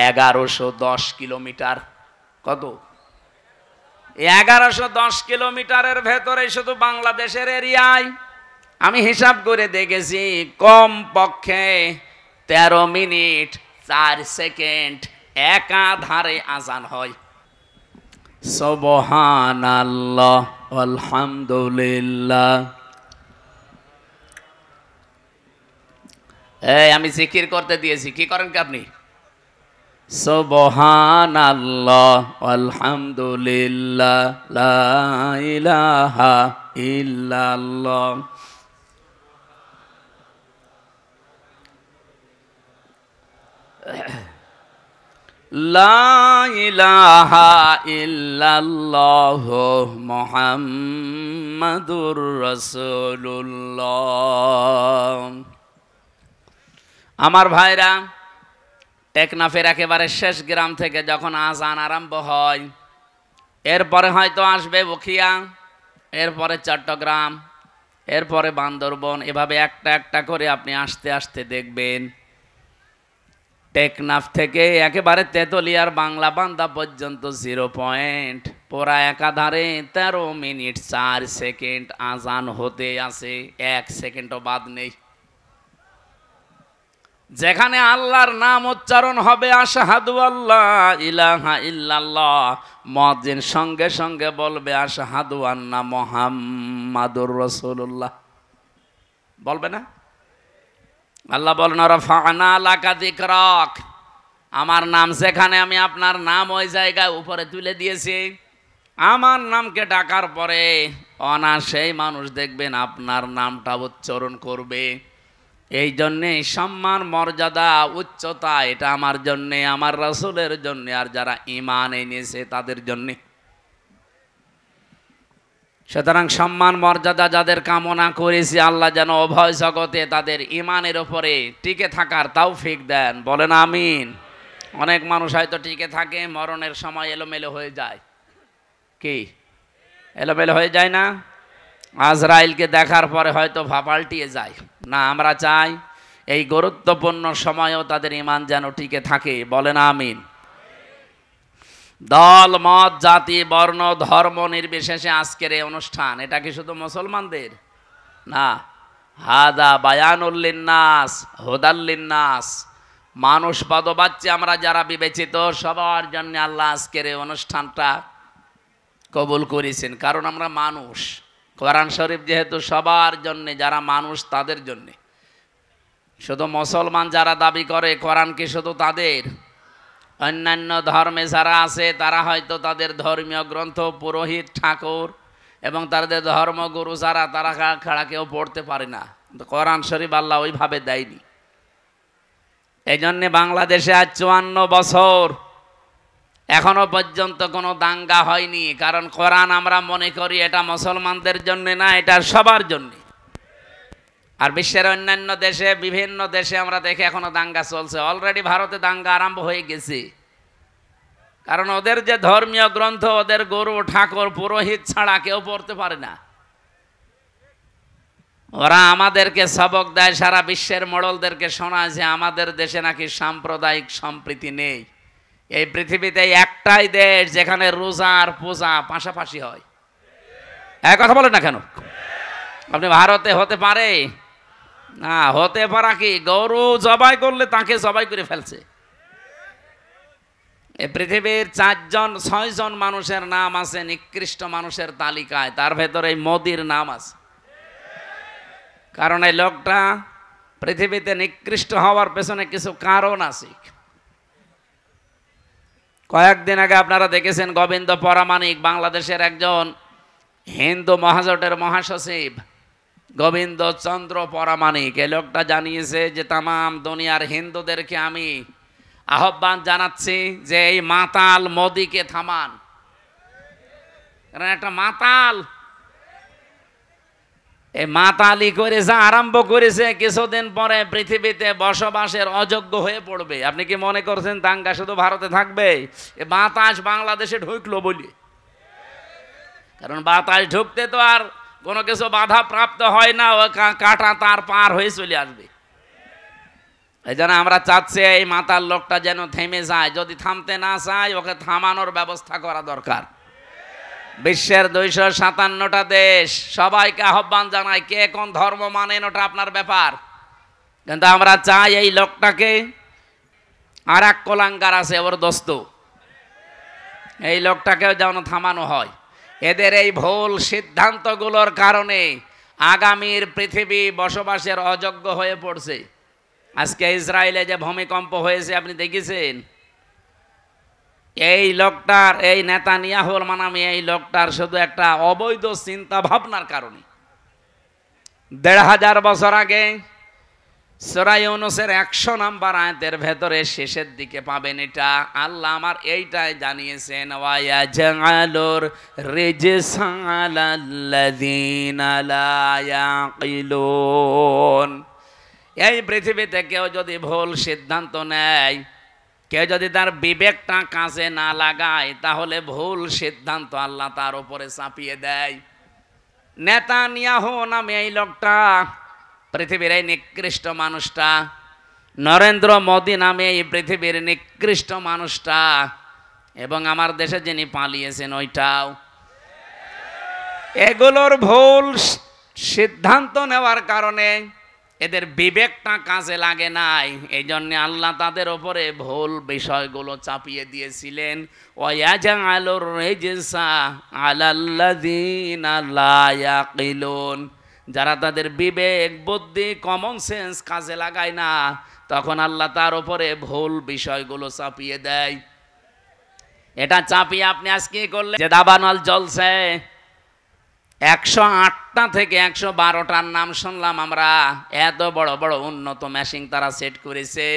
1110 কিলোমিটার। কত? 1110 কিলোমিটারের ভেতরে শুধু বাংলাদেশের এরিয়ায় আমি হিসাব করে দেখেছি কম পক্ষে 13 মিনিট 4 সেকেন্ড একাধারে আজান হয়। সুবহানাল্লাহ আলহামদুলিল্লাহ। আমি জিকির করতে দিয়েছি, কি করেন কি আপনি? সুবহানাল্লাহ আলহামদুলিল্লাহ লা ইলাহা ইল্লাল্লাহ। লা ইলাহা ইল্লাল্লাহ মুহাম্মাদুর রাসূলুল্লাহ। আমার ভাইরা, টেকনাফের একেবারে শেষ গ্রাম থেকে যখন আজান আরম্ভ হয়, এরপরে হয়তো আসবে বখিয়া, এরপরে চট্টগ্রাম, এরপরে বান্দরবন, এভাবে একটা একটা করে আপনি আস্তে আস্তে দেখবেন টেকনাফ থেকে একেবারে তেতুলিয়ার বাংলা বান্দা পর্যন্ত 0 পয়েন্ট পুরা একাধারে 13 মিনিট 4 সেকেন্ড আজান হতে আছে, 1 সেকেন্ডও বাদ নেই। যেখানে আল্লাহর নাম উচ্চারণ হবে আশহাদু আল্লা ইলাহা ইল্লাল্লাহ, মুয়াজ্জিন সঙ্গে সঙ্গে বলবে আশহাদু আন্না মুহাম্মাদুর রাসূলুল্লাহ। বলবে না? আল্লাহ বলেন রাফা'না লাকা যিকরাক, আমার নাম যেখানে আমি আপনার নাম ওই জায়গায় উপরে তুলে দিয়েছি। আমার নামকে ডাকার পরে অনায়াসেই মানুষ দেখবেন আপনার নামটা উচ্চারণ করবে। এই জন্যে সম্মান মর্যাদা উচ্চতা এটা আমার জন্যে, আমার রাসূলের জন্যে, আর যারা ঈমান এনেছে তাদের জন্যে। সুতরাং সম্মান মর্যাদা যাদের কামনা করেছি আল্লাহ যেন উভয় জগতে তাদের ঈমানের উপরে টিকে থাকার তৌফিক দেন, বলেন আমিন। অনেক মানুষ হয়তো টিকে থাকে, মরণের সময় এলোমেলো হয়ে যায়। কি এলোমেলো হয়ে যায় না? আজরাইলকে দেখার পরে হয়তো পাল্টিয়ে যায় না। আমরা চাই এই গুরুত্বপূর্ণ সময়েও তাদের ঈমান যেন টিকে থাকে, বলেন আমিন। দল মত জাতি বর্ণ ধর্ম নির্বিশেষে আজকের এই অনুষ্ঠান, এটা কি শুধু মুসলমানদের না? হাদা বায়ানুল লিন্নাস হুদাল লিন্নাস, মানুষ পদবাচ্চে আমরা যারা বিবেচিত সবার জন্য আল্লাহ আজকের এই অনুষ্ঠানটা কবুল করেছেন। কারণ আমরা মানুষ, কোরআন শরীফ যেহেতু সবার জন্যে, যারা মানুষ তাদের জন্যে। শুধু মুসলমান যারা দাবি করে কোরআন কি শুধু তাদের? অন্যান্য ধর্মে যারা আছে তারা হয়তো তাদের ধর্মীয় গ্রন্থ পুরোহিত ঠাকুর এবং তাদের ধর্মগুরু যারা, তারা খাড়া কেউ পড়তে পারে না। কোরআন শরীফ আল্লাহ ওইভাবে দেয়নি। এই জন্যে বাংলাদেশে আজ 54 বছর এখনো পর্যন্ত কোনো দাঙ্গা হয়নি। কারণ কোরআন আমরা মনে করি এটা মুসলমানদের জন্য না, এটা সবার জন্য। আর বিশ্বের অন্যান্য দেশে, বিভিন্ন দেশে আমরা দেখি এখনো দাঙ্গা চলছে। অলরেডি ভারতে দাঙ্গা আরম্ভ হয়ে গেছে। কারণ ওদের যে ধর্মীয় গ্রন্থ, ওদের গুরু ঠাকুর পুরোহিত ছাড়া কেউ পড়তে পারে না। ওরা আমাদেরকে সবক দেয়, সারা বিশ্বের মোড়লদেরকে শোনায় যে আমাদের দেশে নাকি সাম্প্রদায়িক সম্প্রীতি নেই। এই পৃথিবীতে একটাই দেশ যেখানে রোজা আর পূজা পাশাপাশি হয়। এক কথা বলেন না কেন? আপনি ভারতে হতে পারে, না হতে পারা কি, গরু জবাই করলে তাকে জবাই করে ফেলছে। এ পৃথিবীর 4-6 মানুষের নাম আছে নিকৃষ্ট মানুষের তালিকায়, তার ভেতরে এই মোদির নাম আছে। কারণ এই লোকটা পৃথিবীতে নিকৃষ্ট হওয়ার পেছনে কিছু কারণ আছে। কয়েকদিন আগে আপনারা দেখেছেন গোবিন্দ পরামানিক, বাংলাদেশের একজন হিন্দু মহাজোটের মহাসচিব গোবিন্দ চন্দ্র পরামানিক, এই লোকটা জানিয়েছে যে তামাম দুনিয়ার হিন্দুদেরকে আমি আহ্বান জানাচ্ছি যে এই মাতাল মোদিকে থামান। কারণ একটা মাতাল, এই মাতালি করে যা আরম্ভ করেছে কিছুদিন পরে পৃথিবীতে বসবাসের অযোগ্য হয়ে পড়বে। আপনি কি মনে করছেন দাঙ্গা শুধু ভারতে থাকবে? এ বাতাস বাংলাদেশে ঢুকলো বলি, কারণ বাতাস ঢুকতে তো আর কোনো কিছু বাধা প্রাপ্ত হয় না, ও কাটা তার পার হয়ে চলে আসবে। এই জন্য আমরা চাচ্ছি এই মাতাল লোকটা যেন থেমে যায়। যদি থামতে না চায় ওকে থামানোর ব্যবস্থা করা দরকার। বিশ্বের 257টা দেশ সবাইকে আহ্বান জানায়, কে কোন ধর্ম মানেন ওটা আপনার ব্যাপার, কিন্তু আমরা চাই এই লোকটাকে, আর এক কোলাঙ্গার আছে ওর দোস্ত, এই লোকটাকেও যেন থামানো হয়। এদের এই ভুল সিদ্ধান্তগুলোর কারণে আগামীর পৃথিবী বসবাসের অযোগ্য হয়ে পড়ছে। আজকে ইসরায়েলে যে ভূমিকম্প হয়েছে আপনি দেখেছেন, এই লোকটার, এই নেতানিয়াহুর মানামি এই লোকটার শুধু একটা অবৈধ চিন্তা ভাবনার কারণে। 1500 বছর আগে সূরা ইউনূসের 100 নম্বর আয়াতের ভেতরে শেষের দিকে পাবেন এটা, আল্লাহ আমার এইটাই জানিয়েছেন, ওয়ায়াজআলুর রিজসা আলাল্লাযীনা লা ইয়াকিলুন। এই পৃথিবীতে কেউ যদি ভুল সিদ্ধান্ত নেয়, কেউ যদি তার বিবেকটা কাজে না লাগায়, তাহলে ভুল সিদ্ধান্ত আল্লাহ তার উপরে চাপিয়ে দেয়। নেতানিয়াহু নামে এই লোকটা, পৃথিবীর এই নিকৃষ্ট মানুষটা, নরেন্দ্র মোদী নামে এই পৃথিবীর নিকৃষ্ট মানুষটা, এবং আমার দেশে যিনি পালিয়েছেন ওইটাও, এগুলোর ভুল সিদ্ধান্ত নেওয়ার কারণে এদের বিবেকটা কাজে লাগে নাই। এই জন্য আল্লাহ তাদের ওপরে ভুল বিষয়গুলো চাপিয়ে দিয়েছিলেন। ওয়ায়াজআলুর রিজসা আলাল্লাযীনা লা ইয়াকিলুন। যারা তাদের বিবেক বুদ্ধি কমন সেন্স কাজে লাগায় না, তখন আল্লাহ তার ওপরে ভুল বিষয়গুলো চাপিয়ে দেয়। এটা চাপিয়ে আপনি আজকে করলে যে দাবানল জ্বলছে, 108টা থেকে 112টার নাম শুনলাম আমরা। এত বড় বড় উন্নত মেশিন তারা সেট করেছে,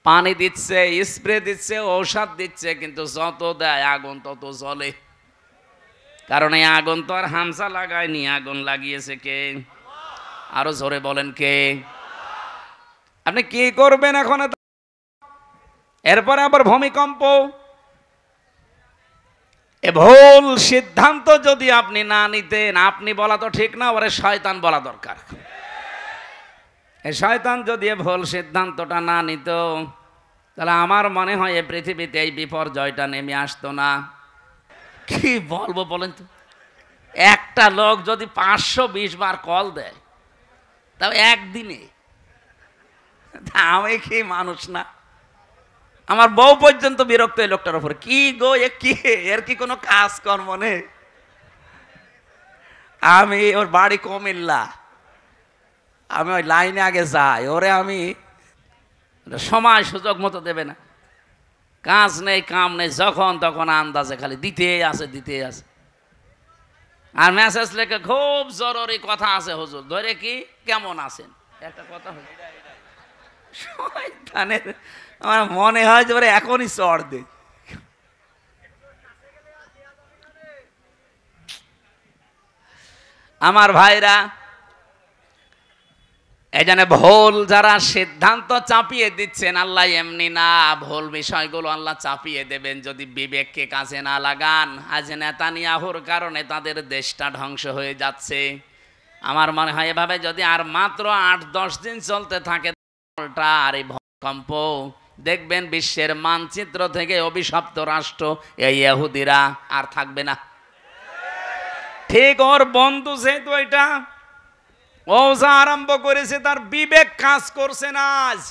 পানি দিচ্ছে, স্প্রে দিচ্ছে, ঔষধ দিচ্ছে, কিন্তু যত দেয় আগুন তত জ্বলে। কারণ এই আগুন তো আর হামসা লাগায়নি, আগুন লাগিয়েছে কে? আরো জোরে বলেন কে? আপনি কি করবেন এখন? এরপরে আবার ভূমিকম্প। এ ভুল সিদ্ধান্ত যদি আপনি না নিতেন, আপনি বলা তো ঠিক না, ওরে শয়তান বলা দরকার। এই শয়তান যদি ভুল সিদ্ধান্তটা না নিত, তাহলে আমার মনে হয় এই পৃথিবীতে এই বিপর্যয়টা নেমে আসতো না। কি বলবো বলেন তো? একটা লোক যদি 520 বার কল দেয়, তাও একদিনে, আমি কি মানুষ না? আমার বউ পর্যন্ত বিরক্ত এই লোকটার উপরে। কি গো, এর কি কোনো কাজ কর্ম নেই? আমি ওর বাড়ি কুমিল্লা, আমি ওই লাইনে আগে যাই, ওরে আমি সময় সুযোগ মতো দেবে না, কাজ নেই কাম নেই, যখন তখন আন্দাজে খালি দিতে আছে। আর মেসেজ লেখে খুব জরুরি কথা আছে হুজুর, ধরে কি কেমন আছেন, একটা কথা শয়তানের। আমার মনে হয় যে এখনই চড় দে। আমার ভাইরা, এই জন্য ভুল যারা সিদ্ধান্ত চাপিয়ে দিচ্ছেন, আল্লাহ এমনি না, ভুল বিষয়গুলো আল্লাহ চাপিয়ে দেবেন যদি বিবেককে কাজে না লাগান। আজ নেতানিয়াহুর কারণে তাদের দেশটা ধ্বংস হয়ে যাচ্ছে। আমার মনে হয় এভাবে যদি আর মাত্র 8-10 দিন চলতে থাকে, আর এই ভূমিকম্প, দেখবেন বিশ্বের মানচিত্র থেকে অভিশপ্ত রাষ্ট্র এই ইহুদিরা আর থাকবে না। ঠিক ওর বন্ধু যেহেতু এটা, ও যা আরম্ভ করেছে তার বিবেক কাজ করছে না আজ।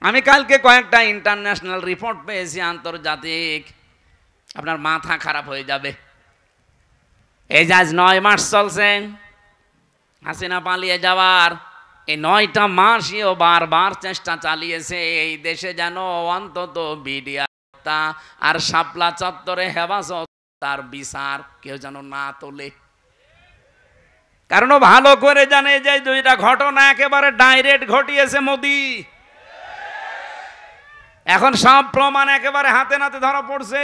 আমি কালকে কয়েকটা ইন্টারন্যাশনাল রিপোর্ট পেয়েছি আন্তর্জাতিক, আপনার মাথা খারাপ হয়ে যাবে। এই যে আজ 9 মাস চলছে হাসিনা পালিয়ে যাওয়ার, এই 9টা মাসইও বারবার চেষ্টা চালিয়েছে এই দেশে যেন অন্তত বিডিআর আর শাপলা চত্বরে হেফাজত তার বিচার কেউ যেন না তোলে। কারণ ভালো করে জানে যে দুইটা ঘটনা একেবারে ডাইরেক্ট ঘটিয়েছে মোদি। এখন সব প্রমাণ একেবারে হাতে নাতে ধরা পড়ছে।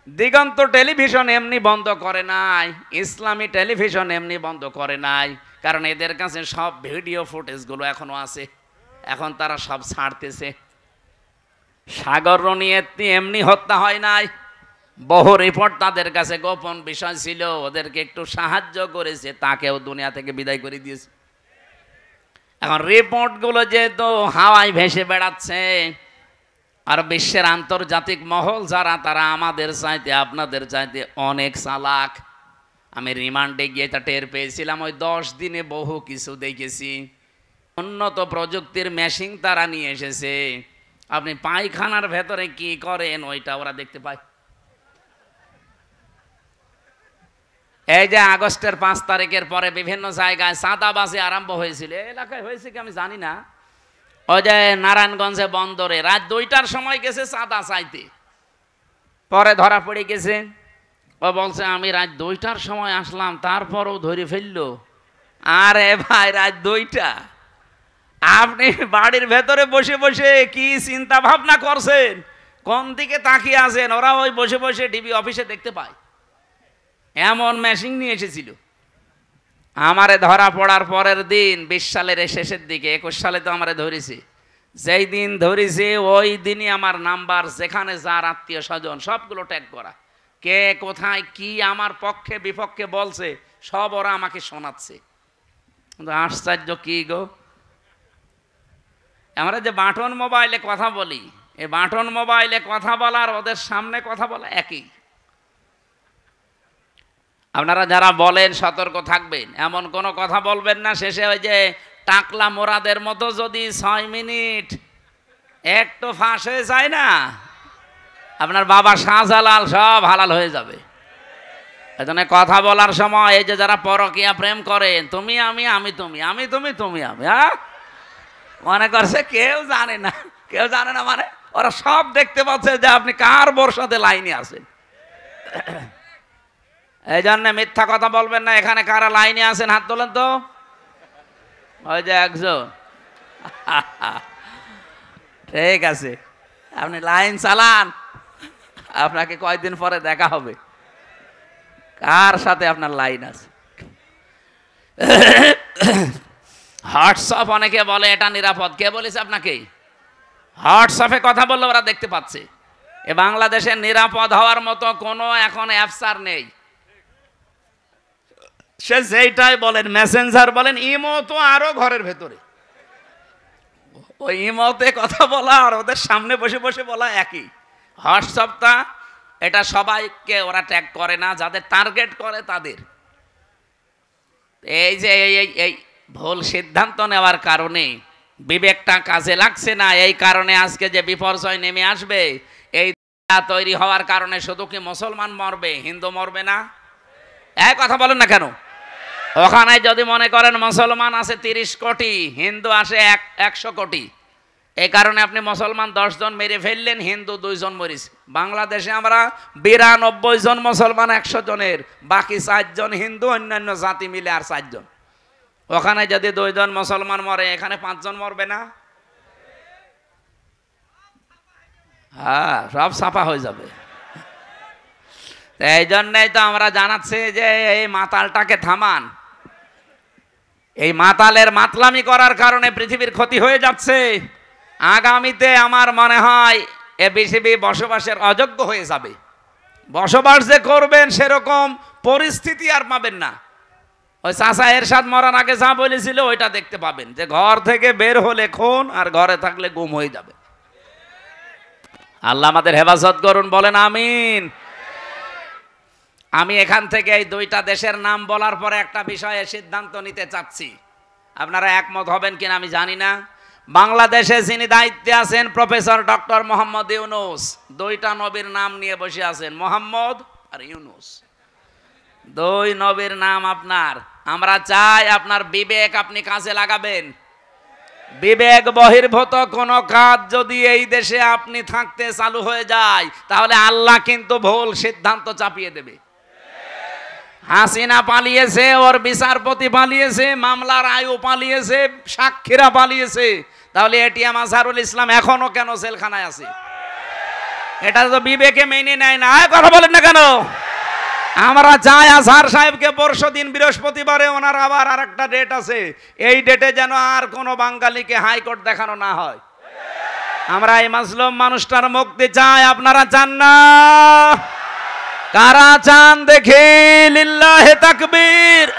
দিগন্ত টেলিভিশন এমনি বন্ধ করে নাই, ইসলামী টেলিভিশন এমনি বন্ধ করে নাই, কারণ এদের কাছে সব ভিডিও ফুটেজগুলো এখনো আছে, এখন তারা সব ছাড়তেছে। সাগর রনিয়েত্তি এমনি হত্যা হয় নাই, বহু রিপোর্ট তাদের কাছে গোপন বিষয় ছিল, ওদেরকে একটু সাহায্য করেছে, তাকেও দুনিয়া থেকে বিদায় করে দিয়েছে। এখন রিপোর্টগুলো যেহেতু হাওয়ায় ভেসে বেড়াচ্ছে, আর বিশ্বের আন্তর্জাতিক মহল যারা, তারা আমাদের চাইতে আপনাদের চাইতে অনেক চালাক। আমি রিমান্ডে গিয়ে তা টের পেয়েছিলাম, ওই 10 দিনে বহু কিছু দেখেছি। উন্নত প্রযুক্তির মেশিন তারা নিয়ে এসেছে, আপনি পায়খানার ভেতরে কি করেন ওইটা ওরা দেখতে পায়। এই যে আগস্টের 5 তারিখের পরে বিভিন্ন জায়গায় চাঁদাবাজি আরম্ভ হয়েছিল, এলাকায় হয়েছে কি আমি জানি না। ওই যে নারায়ণগঞ্জে বন্দরে রাত 2টার সময় গেছে চাঁদা চাইতে, পরে ধরা পড়ে গেছে। ও বলছে আমি রাত 2টার সময় আসলাম, তারপরও ধরে ফেললো। আরে ভাই, রাত 2টা আপনি বাড়ির ভেতরে বসে বসে কি চিন্তা ভাবনা করছেন, কোন দিকে তাকিয়ে আছেন, ওরা ওই বসে বসে ডিবি অফিসে দেখতে পায়। এমন মেশিন নিয়ে এসেছিল। আমারে ধরা পড়ার পরের দিন 20 সালের শেষের দিকে, 21 সালে তো আমারে ধরেছে, যেই দিন ধরেছে ওই দিনই আমার নাম্বার, যেখানে যার আত্মীয় স্বজন সবগুলো ট্যাগ করা, কে কোথায় কি আমার পক্ষে বিপক্ষে বলছে সব ওরা আমাকে শোনাচ্ছে। কিন্তু আশ্চর্য কি গো, আমরা যে বাটন মোবাইলে কথা বলি, এই বাটন মোবাইলে কথা বলার ওদের সামনে কথা বলা একই। আপনারা যারা বলেন সতর্ক থাকবেন, এমন কোনো কথা বলবেন না শেষে ওই যে টাকলা মোরাদের মতো যদি 6 মিনিট একটু ফাঁস হয়ে যায় না, আপনার বাবা শাহজালাল সব হালাল হয়ে যাবে। এজন্য কথা বলার সময় এই যে যারা পরকীয়া প্রেম করেন, তুমি আমি, আমি তুমি, আমি তুমি, তুমি আমি, হ্যাঁ মনে করছে কেউ জানে না, কেউ জানে না, মানে ওরা সব দেখতে পাচ্ছে যে আপনি কার বর্ষাতে লাইনে আছেন। এই জন্য মিথ্যা কথা বলবেন না। এখানে কারা লাইনে আছেন হাত তোলেন তো, ওই যে একজন। ঠিক আছে, আপনি লাইন চালান, আপনাকে কয়েকদিন পরে দেখা হবে কার সাথে আপনার লাইন আছে। হোয়াটসঅ্যাপ অনেকে বলে এটা নিরাপদ, কে বলেছে আপনাকে? হোয়াটসঅ্যাপে কথা বললে ওরা দেখতে পাচ্ছে। এ বাংলাদেশে নিরাপদ হওয়ার মতো কোনো এখন অ্যাপস আর নেই। সে যেইটাই বলেন, মেসেঞ্জার বলেন, ইমো তো আরো ঘরের ভেতরে। ওই ইমোতে কথা বলা আর ওদের সামনে বসে বসে বলা একই। হোয়াটসঅ্যাপটা এটা সবাইকে ওরা ট্যাগ করে না, যাদের টার্গেট করে তাদের। এই যে এই ভুল সিদ্ধান্ত নেওয়ার কারণে বিবেকটা কাজে লাগছে না, এই কারণে আজকে যে বিপর্যয় নেমে আসবে, এই তৈরি হওয়ার কারণে শুধু কি মুসলমান মরবে, হিন্দু মরবে না? এক কথা বলেন না কেন? ওখানে যদি মনে করেন মুসলমান আছে 30 কোটি, হিন্দু আসে 100 কোটি, এই কারণে আপনি মুসলমান 10 জন মেরে ফেললেন, হিন্দু 2 জন মরিছে। বাংলাদেশে আমরা 92 জন মুসলমান 100 জনের, বাকি 4 জন হিন্দু, অন্যান্য জাতি মিলে আর 4 জন। ওখানে যদি 2 জন মুসলমান মরে, এখানে 5 জন মরবে না? হ্যাঁ, সব ছাপা হয়ে যাবে। এই জন্যই তো আমরা জানাচ্ছি যে এই মাতালটাকে থামান। এই মাতালের মাতলামি করার কারণে পৃথিবীর ক্ষতি হয়ে যাচ্ছে। আগামীতে আমার মনে হয় এ পৃথিবী বসবাসের অযোগ্য হয়ে যাবে। বসবাস যে করবেন সেরকম পরিস্থিতি আর পাবেন না। ওই চাচা এরশাদ মরার আগে যা বলেছিল ওইটা দেখতে পাবেন, যে ঘর থেকে বের হলে খুন আর ঘরে থাকলে গুম হয়ে যাবে। আল্লাহ আমাদের হেফাজত করুন, বলেন আমিন। আমি এখান থেকে এই দুইটা দেশের নাম বলার পরে একটা বিষয়ে সিদ্ধান্ত নিতে চাচ্ছি, আপনারা একমত হবেন কিনা আমি জানি না। বাংলাদেশে যিনি দায়িত্বে আছেন প্রফেসর ডক্টর মোহাম্মদ ইউনুস, দুইটা নবীর নাম নিয়ে বসে আছেন, মোহাম্মদ আর ইউনুস, দুই নবীর নাম আপনার। আমরা চাই আপনার বিবেক আপনি কাজে লাগাবেন। বিবেক বহির্ভূত কোন কাজ যদি এই দেশে আপনি থাকতে চালু হয়ে যায় তাহলে আল্লাহ কিন্তু ভুল সিদ্ধান্ত চাপিয়ে দেবে। হাসিনা পালিয়েছে, ওর বিচারপতি পালিয়েছে, মামলার আয়ু পালিয়েছে, সাক্ষীরা পালিয়েছে, তাহলে এটিএম আজহারুল ইসলাম এখনো কেন জেলখানায় আছে? এটা তো বিবেকে মেনে নেয় না। কথা বলেন না কেন? আমরা চাই আজহার সাহেবকে পরশুদিন বৃহস্পতিবারে, ওনার আবার আর একটা ডেট আছে, এই ডেটে যেন আর কোনো বাঙালিকে হাইকোর্ট দেখানো না হয়। আমরা এই মাজলুম মানুষটার মুক্তি চাই। আপনারা চান না? কারা চান দেখি? লিল্লাহে তাকবীর।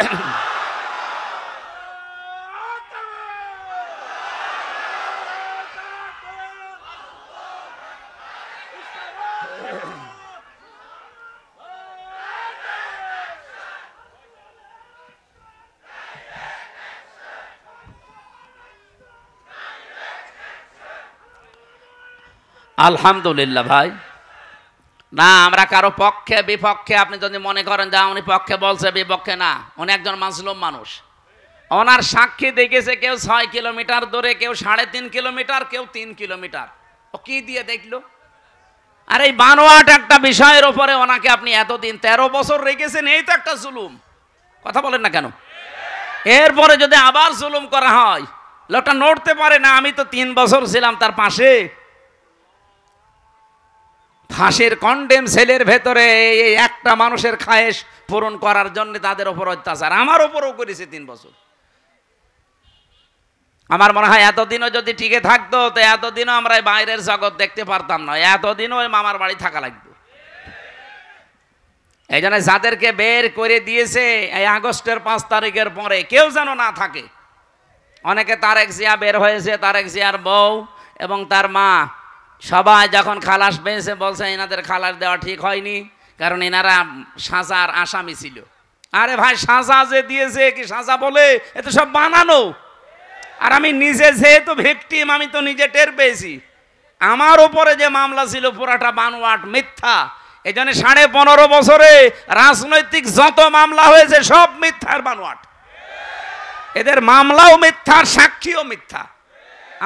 আলহামদুলিল্লাহ ভাই, না আমরা কারো পক্ষে বিপক্ষে, আপনি যদি মনে করেন যে উনি পক্ষে বলছে বিপক্ষে, না, উনি একজন মাজলুম মানুষ। ওনার সাক্ষী দেখেছে কেউ 6 কিলোমিটার দূরে, কেউ 3.5 কিলোমিটার, কেউ 3 কিলোমিটার। ও কি দিয়ে দেখলো? আর এই বানোয়াট একটা বিষয়ের উপরে ওনাকে আপনি এতদিন 13 বছর রেখেছেন, এই তো একটা জুলুম। কথা বলেন না কেন? এরপরে যদি আবার জুলুম করা হয়, লোকটা নড়তে পারে না। আমি তো 3 বছর ছিলাম তার পাশে। ফাঁসির কন্ডেম সেলের ভেতরে এই একটা মানুষের খায়েশ পূরণ করার জন্য তাদের উপর অত্যাচার আমার উপরও করেছে 3 বছর। আমার মনে হয় এতদিনও যদি টিকে থাকতো তো এতদিনও আমরা বাইরের জগৎ দেখতে পারতাম না, এতদিনও ওই মামার বাড়ি থাকা লাগতো। এই জন্য যাদেরকে বের করে দিয়েছে এই আগস্টের 5 তারিখের পরে কেউ যেন না থাকে। অনেকে তারেক জিয়া বের হয়েছে, তারেক জিয়ার বউ এবং তার মা, সবাই যখন খালাস পেয়েছে বলছে এনাদের খালাস দেওয়া ঠিক হয়নি, কারণ এনারা সাজার আসামি ছিল। আরে ভাই, সাজা যে দিয়েছে কি সাজা বলে? এ তো সব বানানো। আর আমি নিজে যেহেতু ভিকটিম, আমি তো নিজে টের পেয়েছি আমার উপরে যে মামলা ছিল পুরাটা বানোয়াট, মিথ্যা। এই জন্য 15.5 বছরে রাজনৈতিক যত মামলা হয়েছে সব মিথ্যার বানোয়াট। এদের মামলাও মিথ্যা, সাক্ষীও মিথ্যা।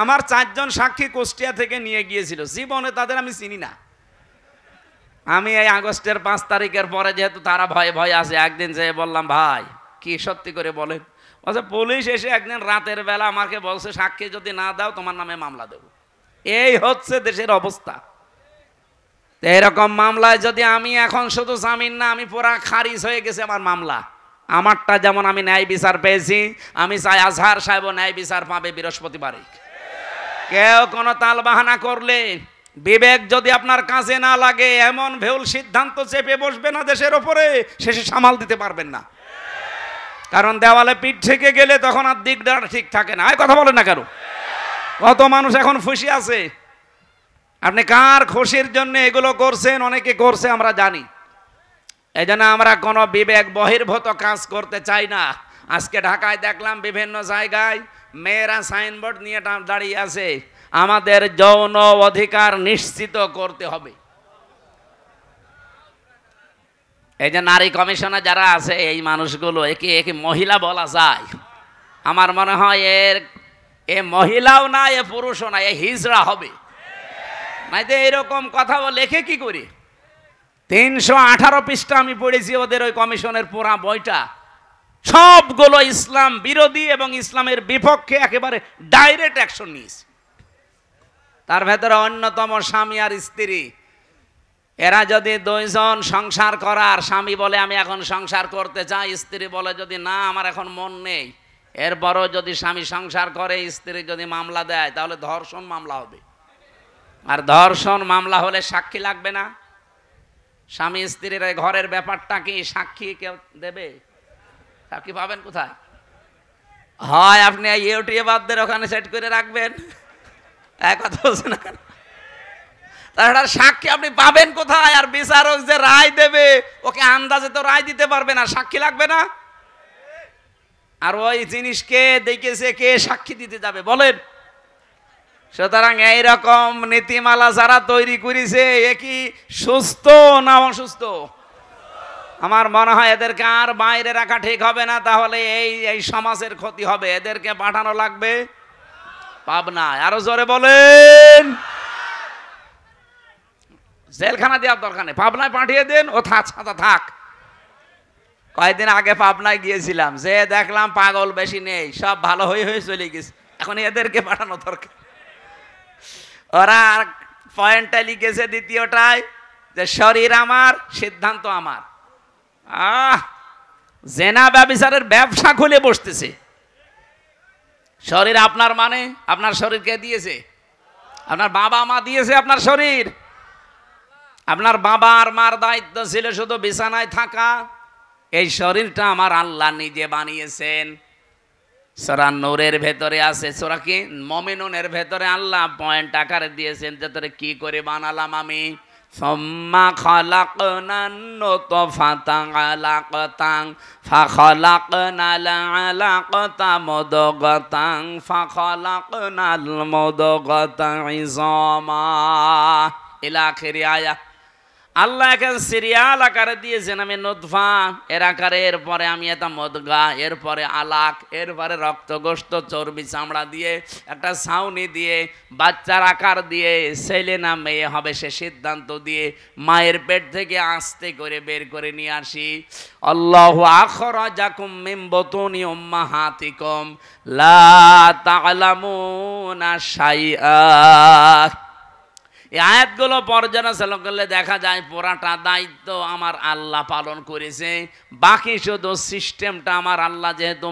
আমার 4 জন সাক্ষী কুষ্টিয়া থেকে নিয়ে গিয়েছিল, জীবনে তাদের আমি চিনি না। আমি এই আগস্টের 5 তারিখের পরে যেহেতু তারা ভয়ে ভয়ে আছে, একদিন যেয়ে বললাম, ভাই কি সত্যি করে বলেন? বলছে পুলিশ এসে একদিন রাতের বেলা আমাকে বলছে সাক্ষী যদি না দাও তোমার নামে মামলা দেব। এই হচ্ছে দেশের অবস্থা। এরকম মামলায় যদি আমি এখন শুধু জামিন না, আমি পুরা খারিজ হয়ে গেছে আমার মামলা। আমারটা যেমন আমি ন্যায় বিচার পেয়েছি, আমি চাই আজহার সাহেব ন্যায় বিচার পাবে বৃহস্পতিবারে। কেউ কোনো তালবাহানা করলে, বিবেক যদি আপনার কাজে না লাগে, এমন ভুল সিদ্ধান্ত চেপে বসবে না দেশের ওপরে, শেষে সামাল দিতে পারবেন না। কারণ দেওয়ালে পিঠ থেকে গেলে তখন আর দিকটা ঠিক থাকে না। কথা বলেন না কেন? কত মানুষ এখন খুশি আছে। আপনি কার খুশির জন্য এগুলো করছেন? অনেকে করছে আমরা জানি। এই জন্য আমরা কোনো বিবেক বহির্ভূত কাজ করতে চাই না। আজকে ঢাকায় দেখলাম বিভিন্ন জায়গায় মেয়েরা সাইনবোর্ড নিয়ে দাঁড়িয়ে আছে, আমাদের যৌন অধিকার নিশ্চিত করতে হবে। এই যে নারী কমিশনে যারা আছে এই মানুষগুলো, একে মহিলা বলা যায়? আমার মনে হয় এ মহিলাও না, এ পুরুষও না, এ হিজড়া হবে। নাই তো এরকম কথা লেখে কি করে? 318 পৃষ্ঠা আমি পড়েছি ওদের ওই কমিশনের পুরা বইটা। সবগুলো ইসলাম বিরোধী এবং ইসলামের বিপক্ষে একেবারে ডাইরেক্ট অ্যাকশন নিয়েছে। তার ভেতরে অন্যতম স্বামী আর স্ত্রী। এরা যদি 2 জন সংসার করার, স্বামী বলে আমি এখন সংসার করতে চাই, স্ত্রী বলে যদি না আমার এখন মন নেই, এরপরও যদি স্বামী সংসার করে, স্ত্রী যদি মামলা দেয়, তাহলে ধর্ষণ মামলা হবে। আর ধর্ষণ মামলা হলে সাক্ষী লাগবে না। স্বামী স্ত্রীর ঘরের ব্যাপারটা কি সাক্ষী কেউ দেবে? সাক্ষী পাবেন কোথায়? হয় আপনি ইউটিউবারদের ওখানে সেট করে রাখবেন, এক কথা বলছে না। তাছাড়া সাক্ষী আপনি পাবেন কোথায়? আর বিচারক যে রায় দেবে ওকে আন্দাজে তো রায় দিতে পারবে না, সাক্ষী লাগবে না? আর ওই জিনিসকে দেখেছে কে সাক্ষী দিতে যাবে বলেন? সুতরাং এইরকম নীতিমালা যারা তৈরি করেছে এ কি সুস্থ না অসুস্থ? আমার মনে হয় এদেরকে আর বাইরে রাখা ঠিক হবে না, তাহলে এই সমাজের ক্ষতি হবে। এদেরকে পাঠানো লাগবে পাবনায়। আরো জোরে বলেন। জেলখানা দেওয়ার দরকার নেই, পাবনায় পাঠিয়ে দেন, ও থাক। কয়েকদিন আগে পাবনায় গিয়েছিলাম, যে দেখলাম পাগল বেশি নেই, সব ভালো হয়ে চলে গেছে। এখন এদেরকে পাঠানো দরকার। ওরা আর পয়েন্টটা লিখেছে দ্বিতীয়টায় যে শরীর আমার, সিদ্ধান্ত আমার। জেনা ব্যভিচারের ব্যবসা খুলে বসতেছে। শরীর আপনার মানে আপনার শরীরকে দিয়েছে? আপনার বাবা মা দিয়েছে আপনার শরীর? আপনার বাবা আর মার দায়িত্ব ছিল শুধু বিছানায় থাকা। এই শরীরটা আমার আল্লাহ নিজে বানিয়েছেন। সূরা নূরের ভেতরে আছে, সূরা কি মুমিনুনের ভেতরে আল্লাহ পয়েন্ট আকারে দিয়েছেন যে তোরে কি করে বানালাম আমি। সুম্মা খালাকনান নুতফাতান আলাকাতান ফাখালাকনাল আলাকাতা মুদগাতান ফাখালাকনাল মুদগাতা ইযামা ইলা আখিরি আয়াত। আল্লাহ একে সিরিয়াল আকারে দিয়েছেন, আমি নুতফা এর আকারে, এরপরে আমি এটা মুদগা, এরপরে আলাক, এরপরে রক্ত গোশত চর্বি চামড়া দিয়ে একটা ছাউনি দিয়ে বাচ্চার আকার দিয়ে ছেলে না মেয়ে হবে সে সিদ্ধান্ত দিয়ে মায়ের পেট থেকে আস্তে করে বের করে নিয়ে আসি। আল্লাহু আখরাজাকুম মিন বুতুনি উম্মাহাতিকুম লা তা'লামুনা শাইআ। এই আয়াতগুলো পর্যালোচনা করলে দেখা যায় পুরাটা দায়িত্ব আমার আল্লাহ পালন করেছে, বাকি শুধু সিস্টেমটা আমার আল্লাহ, যেহেতু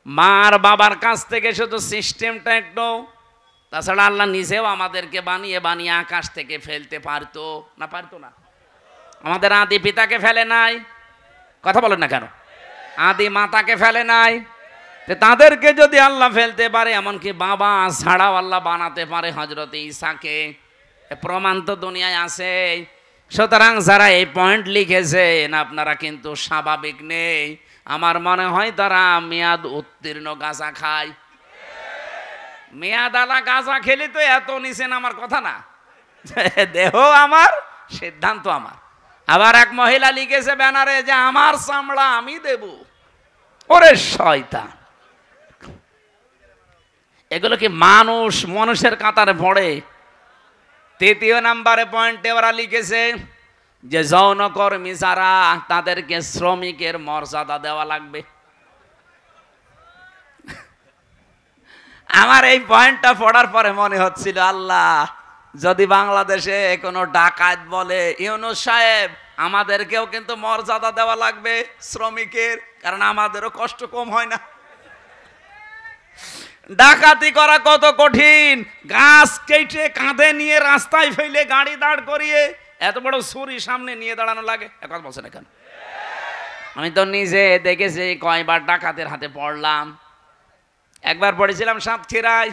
মার বাবার কাছ থেকে শুধু সিস্টেমটা একটু। তাছাড়া আল্লাহ নিজেও আমাদেরকে বানিয়ে বানিয়ে আকাশ থেকে ফেলতে পারতো না? আমাদের আদি পিতাকে ফেলে নাই? কথা বলেন না কেন? আদি মাতাকে ফেলে নাই? তাদেরকে যদি আল্লাহ ফেলতে পারে, এমনকি বাবা ছাড়াও আল্লাহ বানাতে পারে হযরত ঈসাকে, প্রমাণ তো দুনিয়ায় আছে। সুতরাং যারা এই পয়েন্ট লিখেছেন আপনারা কিন্তু স্বাভাবিক নেই। আমার মনে হয় তারা মেয়াদ উত্তীর্ণ গাঁজা খায়। মেয়াদ আলা গাঁজা খেলে তো এত নিছেন আমার কথা না, দেহ আমার, সিদ্ধান্ত আমার। আবার এক মহিলা লিখেছে ব্যানারে যে আমার চামড়া আমি দেব। ওরে শয়তান, এগুলো কি মানুষের কাতারে পড়ে? তৃতীয় নাম্বারে পয়েন্টে ওরা লিখেছে যে যৌনকর্মী যারা, তাদেরকে শ্রমিকের মর্যাদা দেওয়া লাগবে। আমার এই পয়েন্টটা পড়ার পরে মনে হচ্ছিল, আল্লাহ যদি বাংলাদেশে কোনো ডাকাত বলে, ইউনূস সাহেব আমাদেরকেও কিন্তু মর্যাদা দেওয়া লাগবে শ্রমিকের, কারণ আমাদেরও কষ্ট কম হয় না। ডাকাতি করা কত কঠিন, গাছ কেটে কাঁধে নিয়ে রাস্তায় ফেলে গাড়ি দাঁড় করিয়ে এত বড় ছুরি সামনে নিয়ে দাঁড়ানো লাগে। এখন বলছেন এখন, আমি তো নিজে দেখেছি কয়বার ডাকাতের হাতে পড়লাম। একবার পড়েছিলাম সাতক্ষীরায়,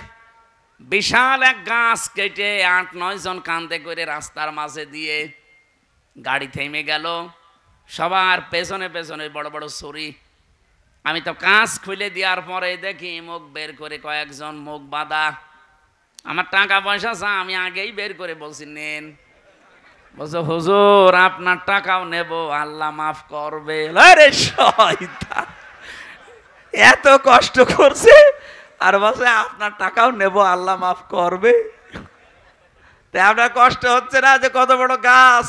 বিশাল এক গাছ কেটে ৮-৯ জন কাঁধে করে রাস্তার মাঝে দিয়ে গাড়ি থেমে গেল, সবার পেছনে পেছনে বড় বড় ছুরি। আমি তো কাঁচ খুলে দেওয়ার পরে দেখি মুখ বের করে কয়েকজন, মুখ বাঁধা। আমার টাকা পয়সা চা, আমি আগেই বের করে বলছি নেন। বলছো হুজুর আপনার টাকাও নেব, আল্লাহ মাফ করবে। আরে শয়তান, এত কষ্ট করছে আর বলছে আপনার টাকাও নেব, আল্লাহ মাফ করবে। তাই আপনার কষ্ট হচ্ছে না যে কত বড় গাছ,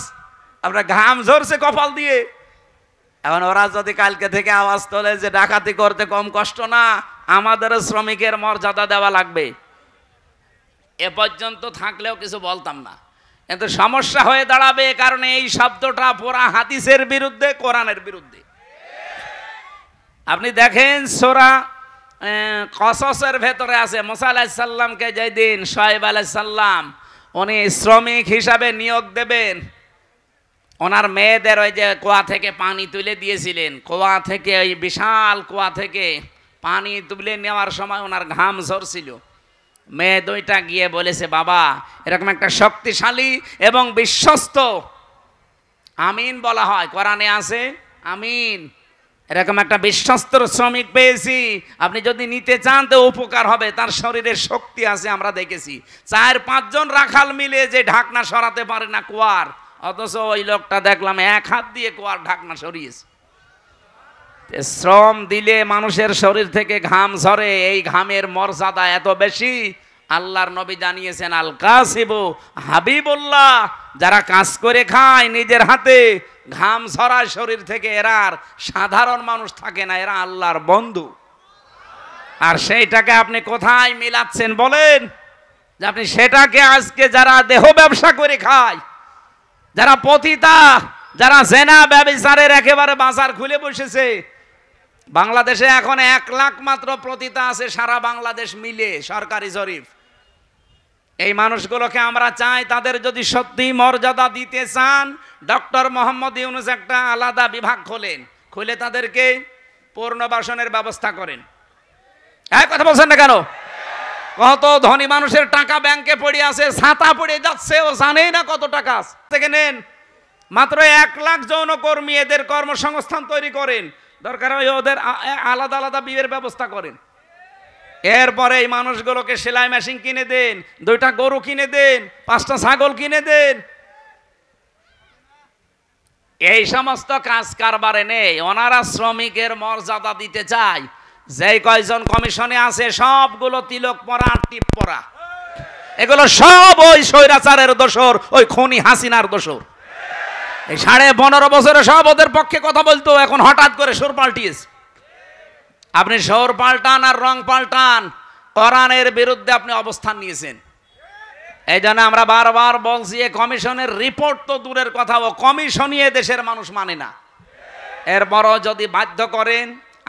আপনার ঘাম ঝরছে কপাল দিয়ে। এখন ওরা যদি কালকে থেকে আওয়াজ তোলে যে ডাকাতি করতে কম কষ্ট না, আমাদের শ্রমিকের মর্যাদা দেওয়া লাগবে, এ পর্যন্ত থাকলেও কিছু বলতাম না। কিন্তু সমস্যা হয়ে দাঁড়াবে, কারণ এই শব্দটা পুরা হাদিসের বিরুদ্ধে, কোরআনের বিরুদ্ধে। আপনি দেখেন সূরা কসসের ভেতরে আছে, মুসা আলাইহিস সালামকে যেদিন শুআয়ব আলাইহিস সালাম উনি শ্রমিক হিসাবে নিয়োগ দেবেন, ওনার মেয়েদের ওই যে কুয়া থেকে পানি তুলে দিয়েছিলেন, কুয়া থেকে, ওই বিশাল কুয়া থেকে পানি তুলে নেওয়ার সময় ওনার ঘাম ঝরছিল। মেয়ে দুইটা গিয়ে বলেছে, বাবা এরকম একটা শক্তিশালী এবং বিশ্বস্ত, আমিন বলা হয়, কোরআনে আছে আমিন, এরকম একটা বিশ্বস্ত শ্রমিক পেয়েছি, আপনি যদি নিতে চান তো উপকার হবে, তার শরীরের শক্তি আছে, আমরা দেখেছি 4-5 জন রাখাল মিলে যে ঢাকনা সরাতে পারে না কুয়ার, অথচ ওই লোকটা দেখলাম 1 হাত দিয়ে কুয়ার ঢাকনা সরিয়েছে। শ্রম দিলে মানুষের শরীর থেকে ঘাম ঝরে, এই ঘামের মর্যাদা এত বেশি। আল্লাহর নবী জানিয়েছেন, আল কাসিবু হাবিবুল্লাহ, যারা কাজ করে খায় নিজের হাতে, ঘাম ঝরায় শরীর থেকে, এরা আর সাধারণ মানুষ থাকে না, এরা আল্লাহর বন্ধু। আর সেইটাকে আপনি কোথায় মিলাচ্ছেন বলেন? যে আপনি সেটাকে আজকে যারা দেহ ব্যবসা করে খায়, যারা পতিতা, যারা জেনা ব্যভিচারের একেবারে বাজার খুলে বসেছে, বাংলাদেশে এখন 1 লাখ মাত্র পতিতা আছে সারা বাংলাদেশ মিলে, সরকারি জরিপ। এই মানুষগুলোকে আমরা চাই, তাদের যদি সত্যি মর্যাদা দিতে চান, ডক্টর মোহাম্মদ ইউনূস একটা আলাদা বিভাগ খোলেন, খুলে তাদেরকে পুনর্বাসনের ব্যবস্থা করেন। এক কথা বলছেন না কেন? কত ধনী মানুষের টাকা ব্যাংকে পড়ে আছে, ছাতা পড়ে যাচ্ছে, ও জানেই না কত টাকা থেকে নেন। মাত্র 1 লাখ যৌনকর্মী, এদের কর্মসংস্থান তৈরি করেন, দরকার হয় ওদের আলাদা আলাদা বিয়ের ব্যবস্থা করেন। এরপরে এই মানুষগুলোকে সেলাই মেশিন কিনে দেন, 2টা গরু কিনে দেন, 5টা ছাগল কিনে দেন। এই সমস্ত কাজ কারবারে নেই, ওনারা শ্রমিকের মর্যাদা দিতে চায়। যেই কয়জন কমিশনে আছে সবগুলো তিলক পরা, টিপ পরা, এগুলো সব ওই স্বৈরাচারের দোসর, ওই খুনি হাসিনার দোসর। এই 15.5 বছরে সব ওদের পক্ষে কথা বলতো, এখন হঠাৎ করে সুর পাল্টিয়েছে। আপনি সুর পাল্টান আর রং পাল্টান, কোরআনের বিরুদ্ধে আপনি অবস্থান নিয়েছেন। এই জন্য আমরা বারবার বলছি, এই কমিশনের রিপোর্ট তো দূরের কথা, ও কমিশনই দেশের মানুষ মানে না। এরপরও যদি বাধ্য করেন,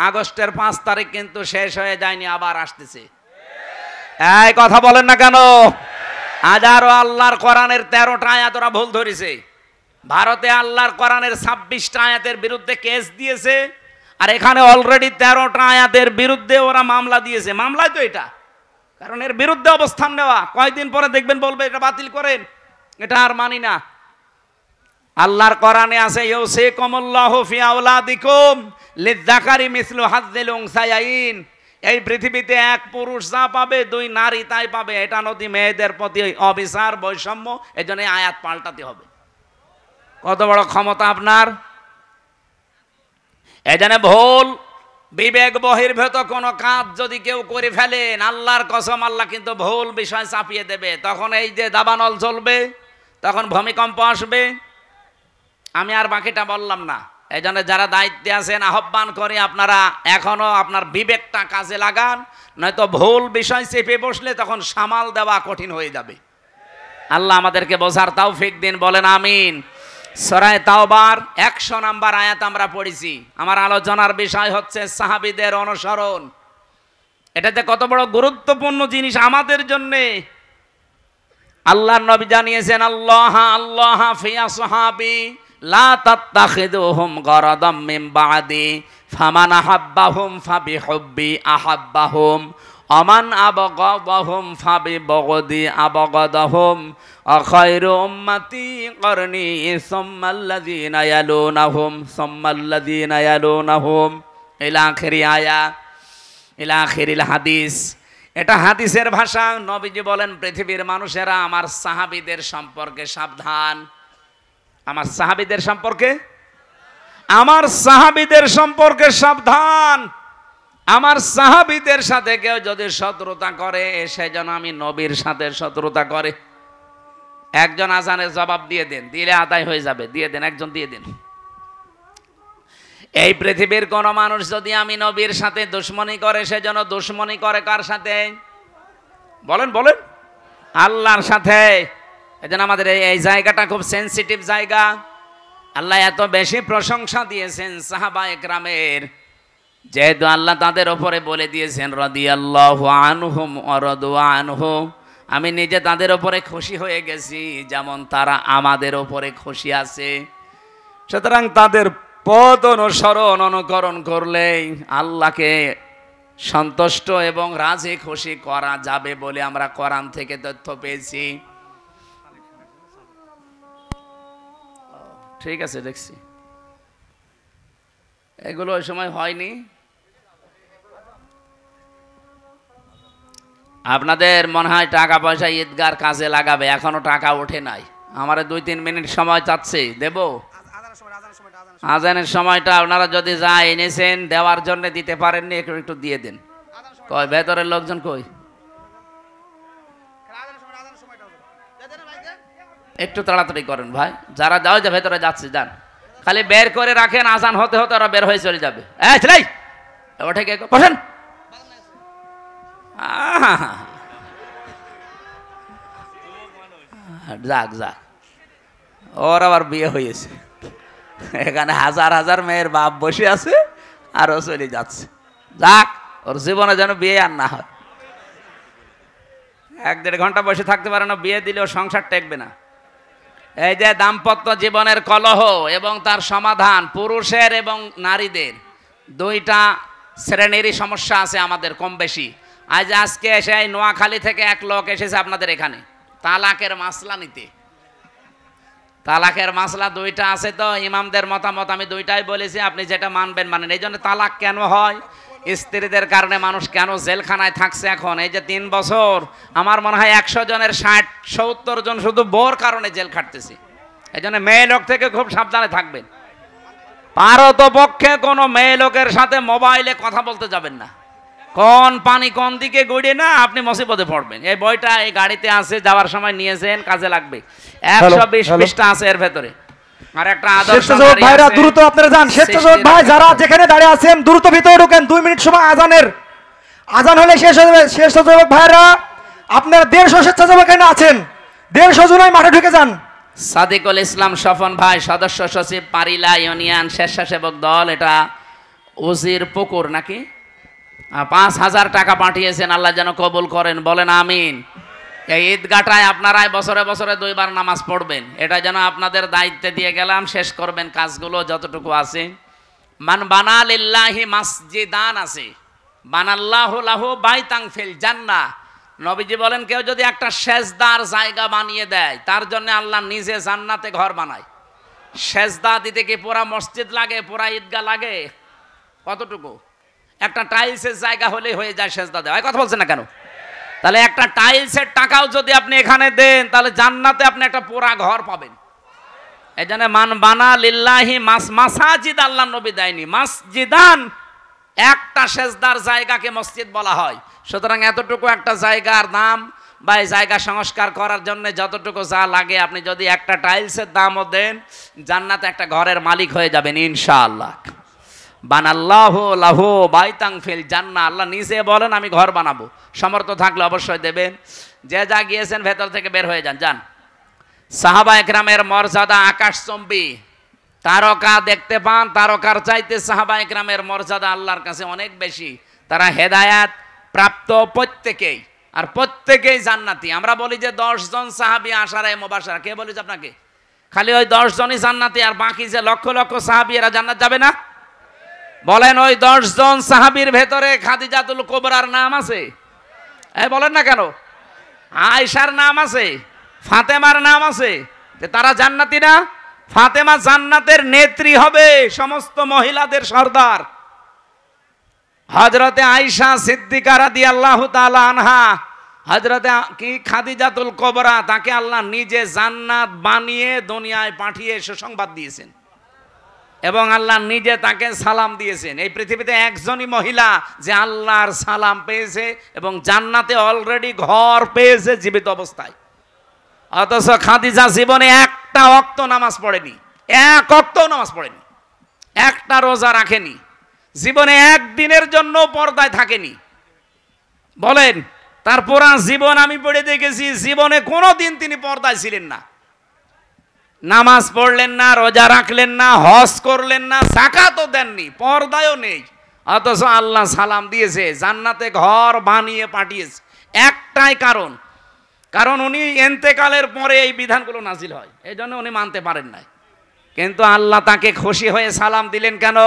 আগস্টের 5 তারিখ কিন্তু শেষ হয়ে যায়নি, আবার আসতেছে। এই কথা বলেন না কেন? হাজারো আল্লাহর কোরআনের 13টা আয়াত ওরা ভুল ধরেছে। ভারতে আল্লাহর কোরআনের 26টা আয়াতের বিরুদ্ধে কেস দিয়েছে, আর এখানে অলরেডি 13টা আয়াতের বিরুদ্ধে ওরা মামলা দিয়েছে। মামলায় তো এটা, কারণ এর বিরুদ্ধে অবস্থান নেওয়া, কয়েকদিন পরে দেখবেন বলবে এটা বাতিল করেন, এটা আর মানি না। আল্লাহর কোরআনে আছে, ইউসিকুমুল্লাহু ফি আওলাদিকুম লিযযাকারি মিসলু হাজ্জিল উনসায়াইন, এই পৃথিবীতে 1 পুরুষ যা পাবে 2 নারী তাই পাবে। এটা নদী মেয়েদের প্রতি অবিচার, বৈষম্য, এজন্য আয়াত পাল্টাতে হবে। কত বড় ক্ষমতা আপনার! এজন্য ভুল বিবেক বহির্ভূত কোনো কাজ যদি কেউ করে ফেলেন, আল্লাহর কসম আল্লাহ কিন্তু ভুল বিষয় চাপিয়ে দেবে। তখন এই যে দাবানল চলবে, তখন ভূমিকম্প আসবে। আমি আর বাকিটা বললাম না। এই জন্য যারা দায়িত্বে আছেন, আহ্বান করে আপনারা এখনো আপনার বিবেকটা কাজে লাগান, নয়তো ভুল বিষয় চেপে বসলে তখন সামাল দেওয়া কঠিন হয়ে যাবে। আল্লাহ আমাদেরকে বোঝার তৌফিক দিন, বলেন আমিন। সূরা তাওবার 100 নম্বর আয়াত আমরা পড়েছি। আমার আলোচনার বিষয় হচ্ছে সাহাবীদের অনুসরণ। এটাতে কত বড় গুরুত্বপূর্ণ জিনিস আমাদের জন্যে। আল্লাহর নবী জানিয়েছেন, আল্লাহ আল্লাহ ফি আসহাবি লা তাত্তাখিদুহুম গরাদাম মিন বাদি ফামান আহাব্বাহুম ফাবিহুব্বি আহাব্বাহুম আমান আবগাদাহুম ফাবিবগদি আবগাদাহুম আখায়রু উম্মতি করনি সুম্মাল্লাযীনা ইয়ালুনাহুম সুম্মাল্লাযীনা ইয়ালুনাহুম ইলা আখিরি আয়া, ইলা আখিরিল হাদিস। এটা হাদিসের ভাষা। নবীজি বলেন, পৃথিবীর মানুষেরা আমার সাহাবীদের সম্পর্কে সাবধান। আমার সাহাবীদের সম্পর্কে, আমার সাহাবীদের সম্পর্কে সাবধান। আমার সাহাবীদের সাথে কেউ যদি শত্রুতা করে, সেজন্য আমি নবীর সাথে শত্রুতা করে। একজন আজানের জবাব দিয়ে দেন, দিলে আদায় হয়ে যাবে, দিয়ে দেন, একজন দিয়ে দেন। এই পৃথিবীর কোন মানুষ যদি আমি নবীর সাথে দুশ্মনী করে, সেজন্য দুশ্মনী করে কার সাথে? বলেন বলেন, আল্লাহর সাথে। এজন্য আমাদের এই জায়গাটা খুব সেনসিটিভ জায়গা। আল্লাহ এত বেশি প্রশংসা দিয়েছেন সাহাবা একরামের, যেহেতু আল্লাহ তাদের ওপরে বলে দিয়েছেন রাদিয়াল্লাহু আনহুম ওয়া রাদু আনহু, আমি নিজে তাদের ওপরে খুশি হয়ে গেছি যেমন তারা আমাদের ওপরে খুশি আছে। সুতরাং তাদের পথ অনুসরণ অনুকরণ করলেই আল্লাহকে সন্তুষ্ট এবং রাজি খুশি করা যাবে বলে আমরা কোরআন থেকে তথ্য পেয়েছি। ঠিক আছে, দেখছি এগুলো ওই সময় হয়নি। আপনাদের মনে হয় টাকা পয়সা ঈদগার কাজে লাগাবে, এখনো টাকা ওঠে নাই। আমার 2-3 মিনিট সময় চাচ্ছে, দেব? আজানের সময়টা আপনারা যদি যা এনেছেন দেওয়ার জন্য দিতে পারেননি, একটু দিয়ে দেন। কই ভেতরের লোকজন কই? একটু তাড়াতাড়ি করেন ভাই, যারা দাও যে ভেতরে যাচ্ছে যান, খালি বের করে রাখেন, আজান হতে হতে ওরা বের হয়ে চলে যাবে। ছেলে ওঠে কে বসেন। যাক যাক, ওর আবার বিয়ে হয়েছে, এখানে হাজার হাজার মেয়ের বাপ বসে আছে আর ও চলে যাচ্ছে। যাক, ওর জীবনে যেন বিয়ে আর না হয়। 1-1.5 ঘন্টা বসে থাকতে পারে না, বিয়ে দিলেও সংসার টেকবে না। এই যে দাম্পত্য জীবনের কলহ এবং তার সমাধান, পুরুষের এবং নারীদের দুইটা শ্রেণীরই সমস্যা আছে আমাদের কম বেশি। আজকে এসে নোয়াখালী থেকে এক লোক এসেছে আপনাদের এখানে তালাকের মাসলা নিতে। তালাকের মাসলা দুইটা আছে, তো ইমামদের মতামত আমি দুইটাই বলেছি, আপনি যেটা মানবেন মানেন। এই জন্য তালাক কেন হয়, স্ত্রীদের কারণে মানুষ কেন জেলখানায় থাকছে এখন এই যে 3 বছর, আমার মনে হয় 100 জনের 60-70 জন শুধু বোর কারণে জেল খাটতেছে। এই জন্য মেয়ে লোক থেকে খুব সাবধানে থাকবেন। পারতপক্ষে কোনো মেয়ে লোকের সাথে মোবাইলে কথা বলতে যাবেন না। কোন পানি কোন দিকে গড়িয়ে না আপনি মুসিবতে পড়বেন। এই বইটা এই গাড়িতে আছে, যাওয়ার সময় নিয়েছেন, কাজে লাগবে। 120 পৃষ্ঠা আছে এর ভেতরে। আর একটা আদর্শ ভাইরা দ্রুত আপনারা যান। স্বেচ্ছাসেবক ভাই যারা যেখানে দাঁড়িয়ে আছেন দ্রুত ভিতরে ঢোকেন, 2 মিনিট সময় আজানের, আজান হলে শেষ হয়ে যাবে। স্বেচ্ছাসেবক ভাইরা আপনারা 150 স্বেচ্ছাসেবক এখানে আছেন, 150 জনই মাঠে ঢুকে যান। সাদিকুল ইসলাম স্বপন ভাই, সদস্য সচিব পারিলা ইউনিয়ন স্বেচ্ছাসেবক দল, এটা উজির পুকুর নাকি, 5000 টাকা পাঠিয়েছেন, আল্লাহ যেন কবুল করেন, বলেন আমিন। এই ঈদগাটায় আপনারাই বছরে বছরে 2 বার নামাজ পড়বেন, এটা যেন আপনাদের দায়িত্বে দিয়ে গেলাম, শেষ করবেন কাজগুলো যতটুকু আছে। মান বানা লিল্লাহি মাসজিদান আছে, বানাল্লাহু লাহু বাইতান ফিল জান্নাহ। নবীজি বলেন কেউ যদি একটা সেজদার জায়গা বানিয়ে দেয়, তার জন্য আল্লাহ নিজে জান্নাতে ঘর বানায়। সেজদা দিতে কি পুরা মসজিদ লাগে, পুরা ঈদগাহ লাগে? কতটুকু? একটা টাইলসের জায়গা হলে হয়ে যায় সেজদা দেওয়া। কথা বলছেন না কেন? তাহলে একটা টাইলসের টাকাও যদি আপনি এখানে দেন, তাহলে জান্নাতে আপনি একটা পুরা ঘর পাবেন। এই জন্য মান বানা লিল্লাহি মাসাজিদ, আল্লাহ নবী দেয়নি মাসজিদান, একটা সেজদার জায়গাকে মসজিদ বলা হয়। সুতরাং এতটুকু একটা জায়গার দাম বা এই জায়গা সংস্কার করার জন্য যতটুকু যা লাগে, আপনি যদি একটা টাইলসের দামও দেন, জান্নাতে একটা ঘরের মালিক হয়ে যাবেন ইনশাআল্লাহ। বানাল্লাহু লাহু বাইতান ফিল জান্নাহ, আল্লাহ নিজে বলেন আমি ঘর বানাবো। সমর্থ থাকলে অবশ্যই দেবেন। যে যা গিয়েছেন ভেতর থেকে বের হয়ে যান, যান। সাহাবা একরামের মর্যাদা আকাশচম্বী, তারকা দেখতে পান, তারকার চাইতে সাহাবা একরামের মর্যাদা আল্লাহর কাছে অনেক বেশি। তারা হেদায়াত প্রাপ্ত প্রত্যেকেই, আর প্রত্যেকেই জান্নাতি। আমরা বলি যে 10 জন সাহাবী আশারায়ে মুবাশশারা, কে বলিস আপনাকে? খালি ওই 10 জনই জান্নাতি, আর বাকি যে লক্ষ লক্ষ সাহাবী এরা জান্নাত যাবে না? বলেন ওই 10 জন সাহাবীর ভেতরে খাদিজাতুল কুবরার নাম আছে? বলেন না কেন? আয়েশার নাম আছে, ফাতেমার নাম আছে, তারা জান্নাতি না? ফাতেমা জান্নাতের নেত্রী হবে, সমস্ত মহিলাদের সর্দার। হযরতে আয়েশা সিদ্দিকা রাদিয়াল্লাহু তাআলা আনহা, হযরতে কি খাদিজাতুল কুবরা, তাকে আল্লাহ নিজে জান্নাত বানিয়ে দুনিয়ায় পাঠিয়ে সুসংবাদ দিয়েছেন এবং আল্লাহ নিজে তাকে সালাম দিয়েছেন। এই পৃথিবীতে একজনই মহিলা যে আল্লাহর সালাম পেয়েছে এবং জান্নাতে অলরেডি ঘর পেয়েছে জীবিত অবস্থায়। অথচ খাদিজা জীবনে একটা ওয়াক্ত নামাজ পড়েনি, এক ওয়াক্ত নামাজ পড়েনি, একটা রোজা রাখেনি, জীবনে একদিনের জন্য পর্দায় থাকেনি। বলেন, তার পুরা জীবন আমি পড়ে দেখেছি, জীবনে কোনোদিন তিনি পর্দায় ছিলেন না। নামাজ পড়লেন না, রোজা রাখলেন না, হজ করলেন না, যাকাতও দেননি, পর্দায়ও নেই। অথচ আল্লাহ সালাম দিয়েছে, জান্নাতে ঘর বানিয়ে পাঠিয়েছে। একটাই কারণ, কারণ উনি ইন্তেকালের পরে এই বিধানগুলো নাজিল হয়, এই জন্য উনি মানতে পারেন নাই। কিন্তু আল্লাহ তাকে খুশি হয়ে সালাম দিলেন কেন?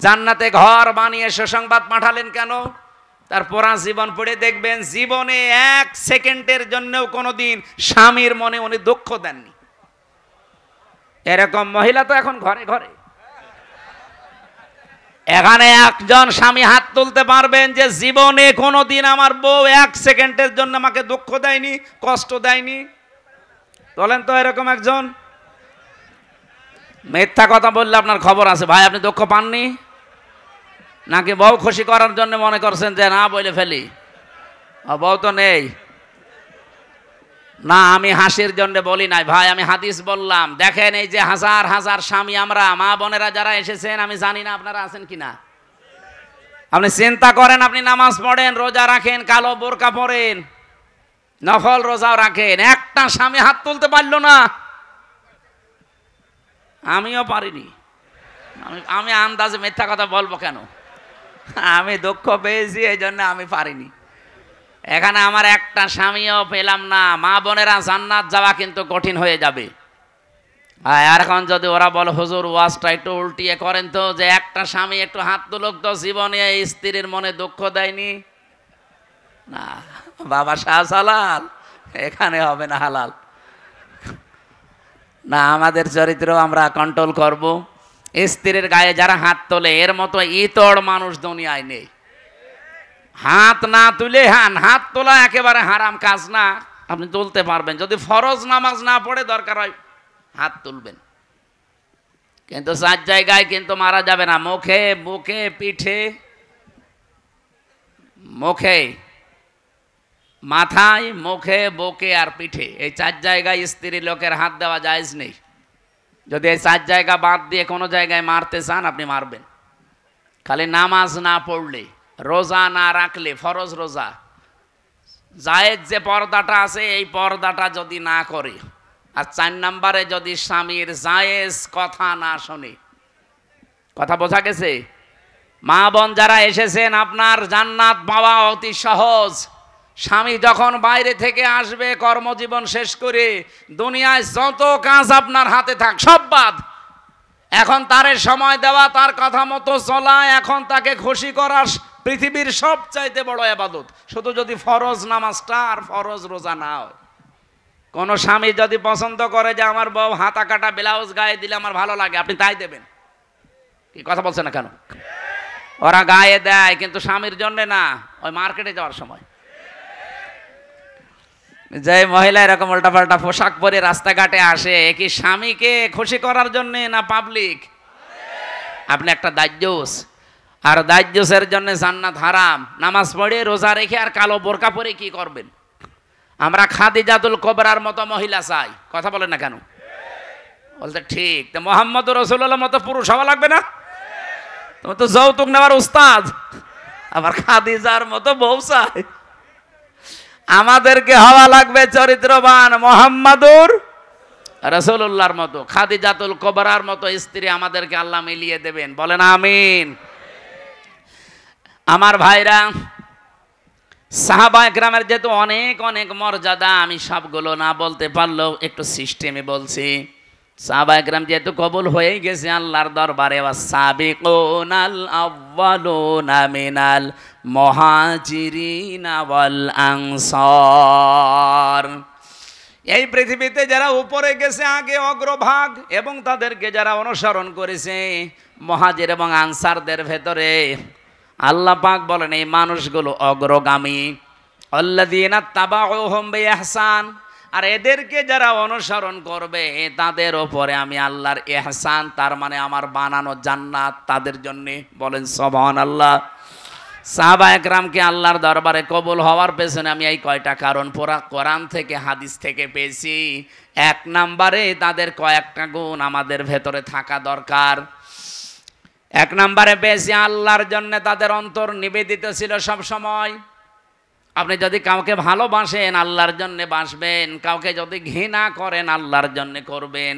জান্নাতে ঘর বানিয়ে সুসংবাদ পাঠালেন কেন? তার পড়া জীবন পড়ে দেখবেন জীবনে 1 সেকেন্ডের জন্যও কোনোদিন স্বামীর মনে উনি দুঃখ দেননি। এরকম মহিলা তো এখন ঘরে ঘরে। এখানে একজন স্বামী হাত তুলতে পারবেন যে জীবনে কোনোদিন আমার বউ 1 সেকেন্ডের জন্য আমাকে দুঃখ দেয়নি, কষ্ট দেয়নি? বলেন তো এরকম একজন। মিথ্যা কথা বললে আপনার খবর আছে ভাই। আপনি দুঃখ পাননি নাকি বউ খুশি করার জন্য মনে করছেন যে না বলে ফেলি? বউ তো নেই না, আমি হাসির জন্য বলি নাই ভাই, আমি হাদিস বললাম। দেখেন এই যে হাজার হাজার স্বামী আমরা মা বোনেরা যারা এসেছেন, আমি জানি না আপনারা আছেন কিনা। আপনি চিন্তা করেন, আপনি নামাজ পড়েন, রোজা রাখেন, কালো বোরকা পরেন, নফল রোজাও রাখেন, একটা স্বামী হাত তুলতে পারলো না। আমিও পারিনি। আমি আন্দাজে মিথ্যা কথা বলবো কেন? আমি দুঃখ পেয়েছি এই জন্য আমি পারিনি। এখানে আমার একটা স্বামীও পেলাম না। মা বোনেরা জান্নাত যাওয়া কিন্তু কঠিন হয়ে যাবে। আর এখন যদি ওরা বলে হুজুর ওয়াজটা একটু উল্টিয়ে করেন তো, যে একটা স্বামী একটু হাত তুলুক তো জীবনে স্ত্রীর মনে দুঃখ দেয়নি। না বাবা শাহজালাল, এখানে হবে না হালাল। না, আমাদের চরিত্র আমরা কন্ট্রোল করব। স্ত্রীর গায়ে যারা হাত তোলে এর মতো ইতড় মানুষ দুনিয়ায় নেই। হাত না তুলে হাত তোলা একেবারে হারাম কাজ না। আপনি তুলতে পারবেন যদি ফরজ নামাজ না পড়ে, দরকার হয় হাত তুলবেন, কিন্তু 4 জায়গায় কিন্তু মারা যাবে না। মুখে, বুকে, পিঠে, মুখে, মাথায়, মুখে, বুকে আর পিঠে, এই 4 জায়গায় স্ত্রী লোকের হাত দেওয়া জায়েজ নেই। যদি এই 4 জায়গা বাদ দিয়ে কোনো জায়গায় মারতে চান আপনি মারবেন। খালি নামাজ না পড়লে, রোজা না রাখলে, ফরজ রোজা, জায়েজ যে পর্দাটা আছে এই পর্দাটা যদি না করে, আর 4 নম্বরে যদি স্বামীর জায়েজ কথা না শোনে। কথা বোঝা গেছে? মা বোন যারা এসেছেন, আপনার জান্নাত পাওয়া অতি সহজ। স্বামী যখন বাইরে থেকে আসবে কর্মজীবন শেষ করে, দুনিয়ায় যত কাজ আপনার হাতে থাক সব বাদ। এখন তারে সময় দেওয়া, তার কথা মতো চলা, এখন তাকে খুশি করা পৃথিবীর সবচাইতে বড় ইবাদত। শুধু যদি ফরজ নামাজটা আর ফরজ রোজা না হয়। কোন স্বামী যদি পছন্দ করে যে আমার বউ হাতা কাটা ব্লাউজ গায়ে দিলে আমার ভালো লাগে, আপনি তাই দেবেন? কি কথা বলছেন না কেন? ওরা গায়ে দেয় কিন্তু স্বামীর জন্য না, ওই মার্কেটে যাওয়ার সময়। যে মহিলা এরকম উল্টাপাল্টা পোশাক পরে রাস্তাঘাটে আসে, কি স্বামীকে খুশি করার জন্য না পাবলিক? আপনি একটা দাজ্জুস, আর দাজ্জুসের জন্য জান্নাত হারাম। নামাজ পড়ে, রোজা রেখে আর কালো বোরকা পরে কি করবেন? আমরা খাদিজাতুল কুবরার মতো মহিলা চাই। কথা বলেন না কেন? বলতে ঠিক। তো মুহাম্মদ রাসূলুল্লাহর মতো পুরুষ হওয়া লাগবে না? তুমি তো যৌতুক নেওয়ার উস্তাদ, আবার খাদিজার মতো বউ চাই। আমাদেরকে হওয়া লাগবে চরিত্রবান মুহাম্মাদুর রাসূলুল্লাহর মতো, খাদিজাতুল কুবরার মতো স্ত্রী আমাদেরকে আল্লাহ মিলিয়ে দেবেন। বলেন আমিন। আমার ভাইরা, সাহাবায়ে কেরামের যেহেতু অনেক অনেক মর্যাদা, আমি সবগুলো না বলতে পারলেও একটু সিস্টেমে বলছি। সাহাবায়ে কেরাম যেহেতু কবুল হয়ে গেছে আল্লাহর দরবারে, ওয়াস-সাবিকুনাল আউয়ালুনা মিনাল মুহাজিরিনা ওয়াল আনসার। এই পৃথিবীতে যারা উপরে গেছে আগে অগ্রভাগ, এবং তাদেরকে যারা অনুসরণ করেছে মুহাজির এবং আনসারদের ভেতরে, আল্লাহ পাক বলেন এই মানুষগুলো অগ্রগামী। আল্লাযীনা তাবাউহুম বিইহসান, আর এদেরকে যারা অনুসরণ করবে তাদের উপরে আমি আল্লাহর ইহসান, তার মানে আমার বানানো জান্নাত তাদের জন্য। বলেন সুবহানাল্লাহ। সাহাবায়ে কেরামকে আল্লাহর দরবারে কবুল হওয়ার পেছনে আমি এই কয়টা কারণ পুরা কোরআন থেকে হাদিস থেকে পেয়েছি। 1 নম্বরে তাদের কয়েকটা গুণ আমাদের ভেতরে থাকা দরকার। 1 নম্বরে পেয়েছি আল্লাহর জন্য তাদের অন্তর নিবেদিত ছিল সব সময়। আপনি যদি কাউকে ভালোবাসেন আল্লাহর জন্য বাসবেন, কাউকে যদি ঘৃণা করেন আল্লাহর জন্য করবেন,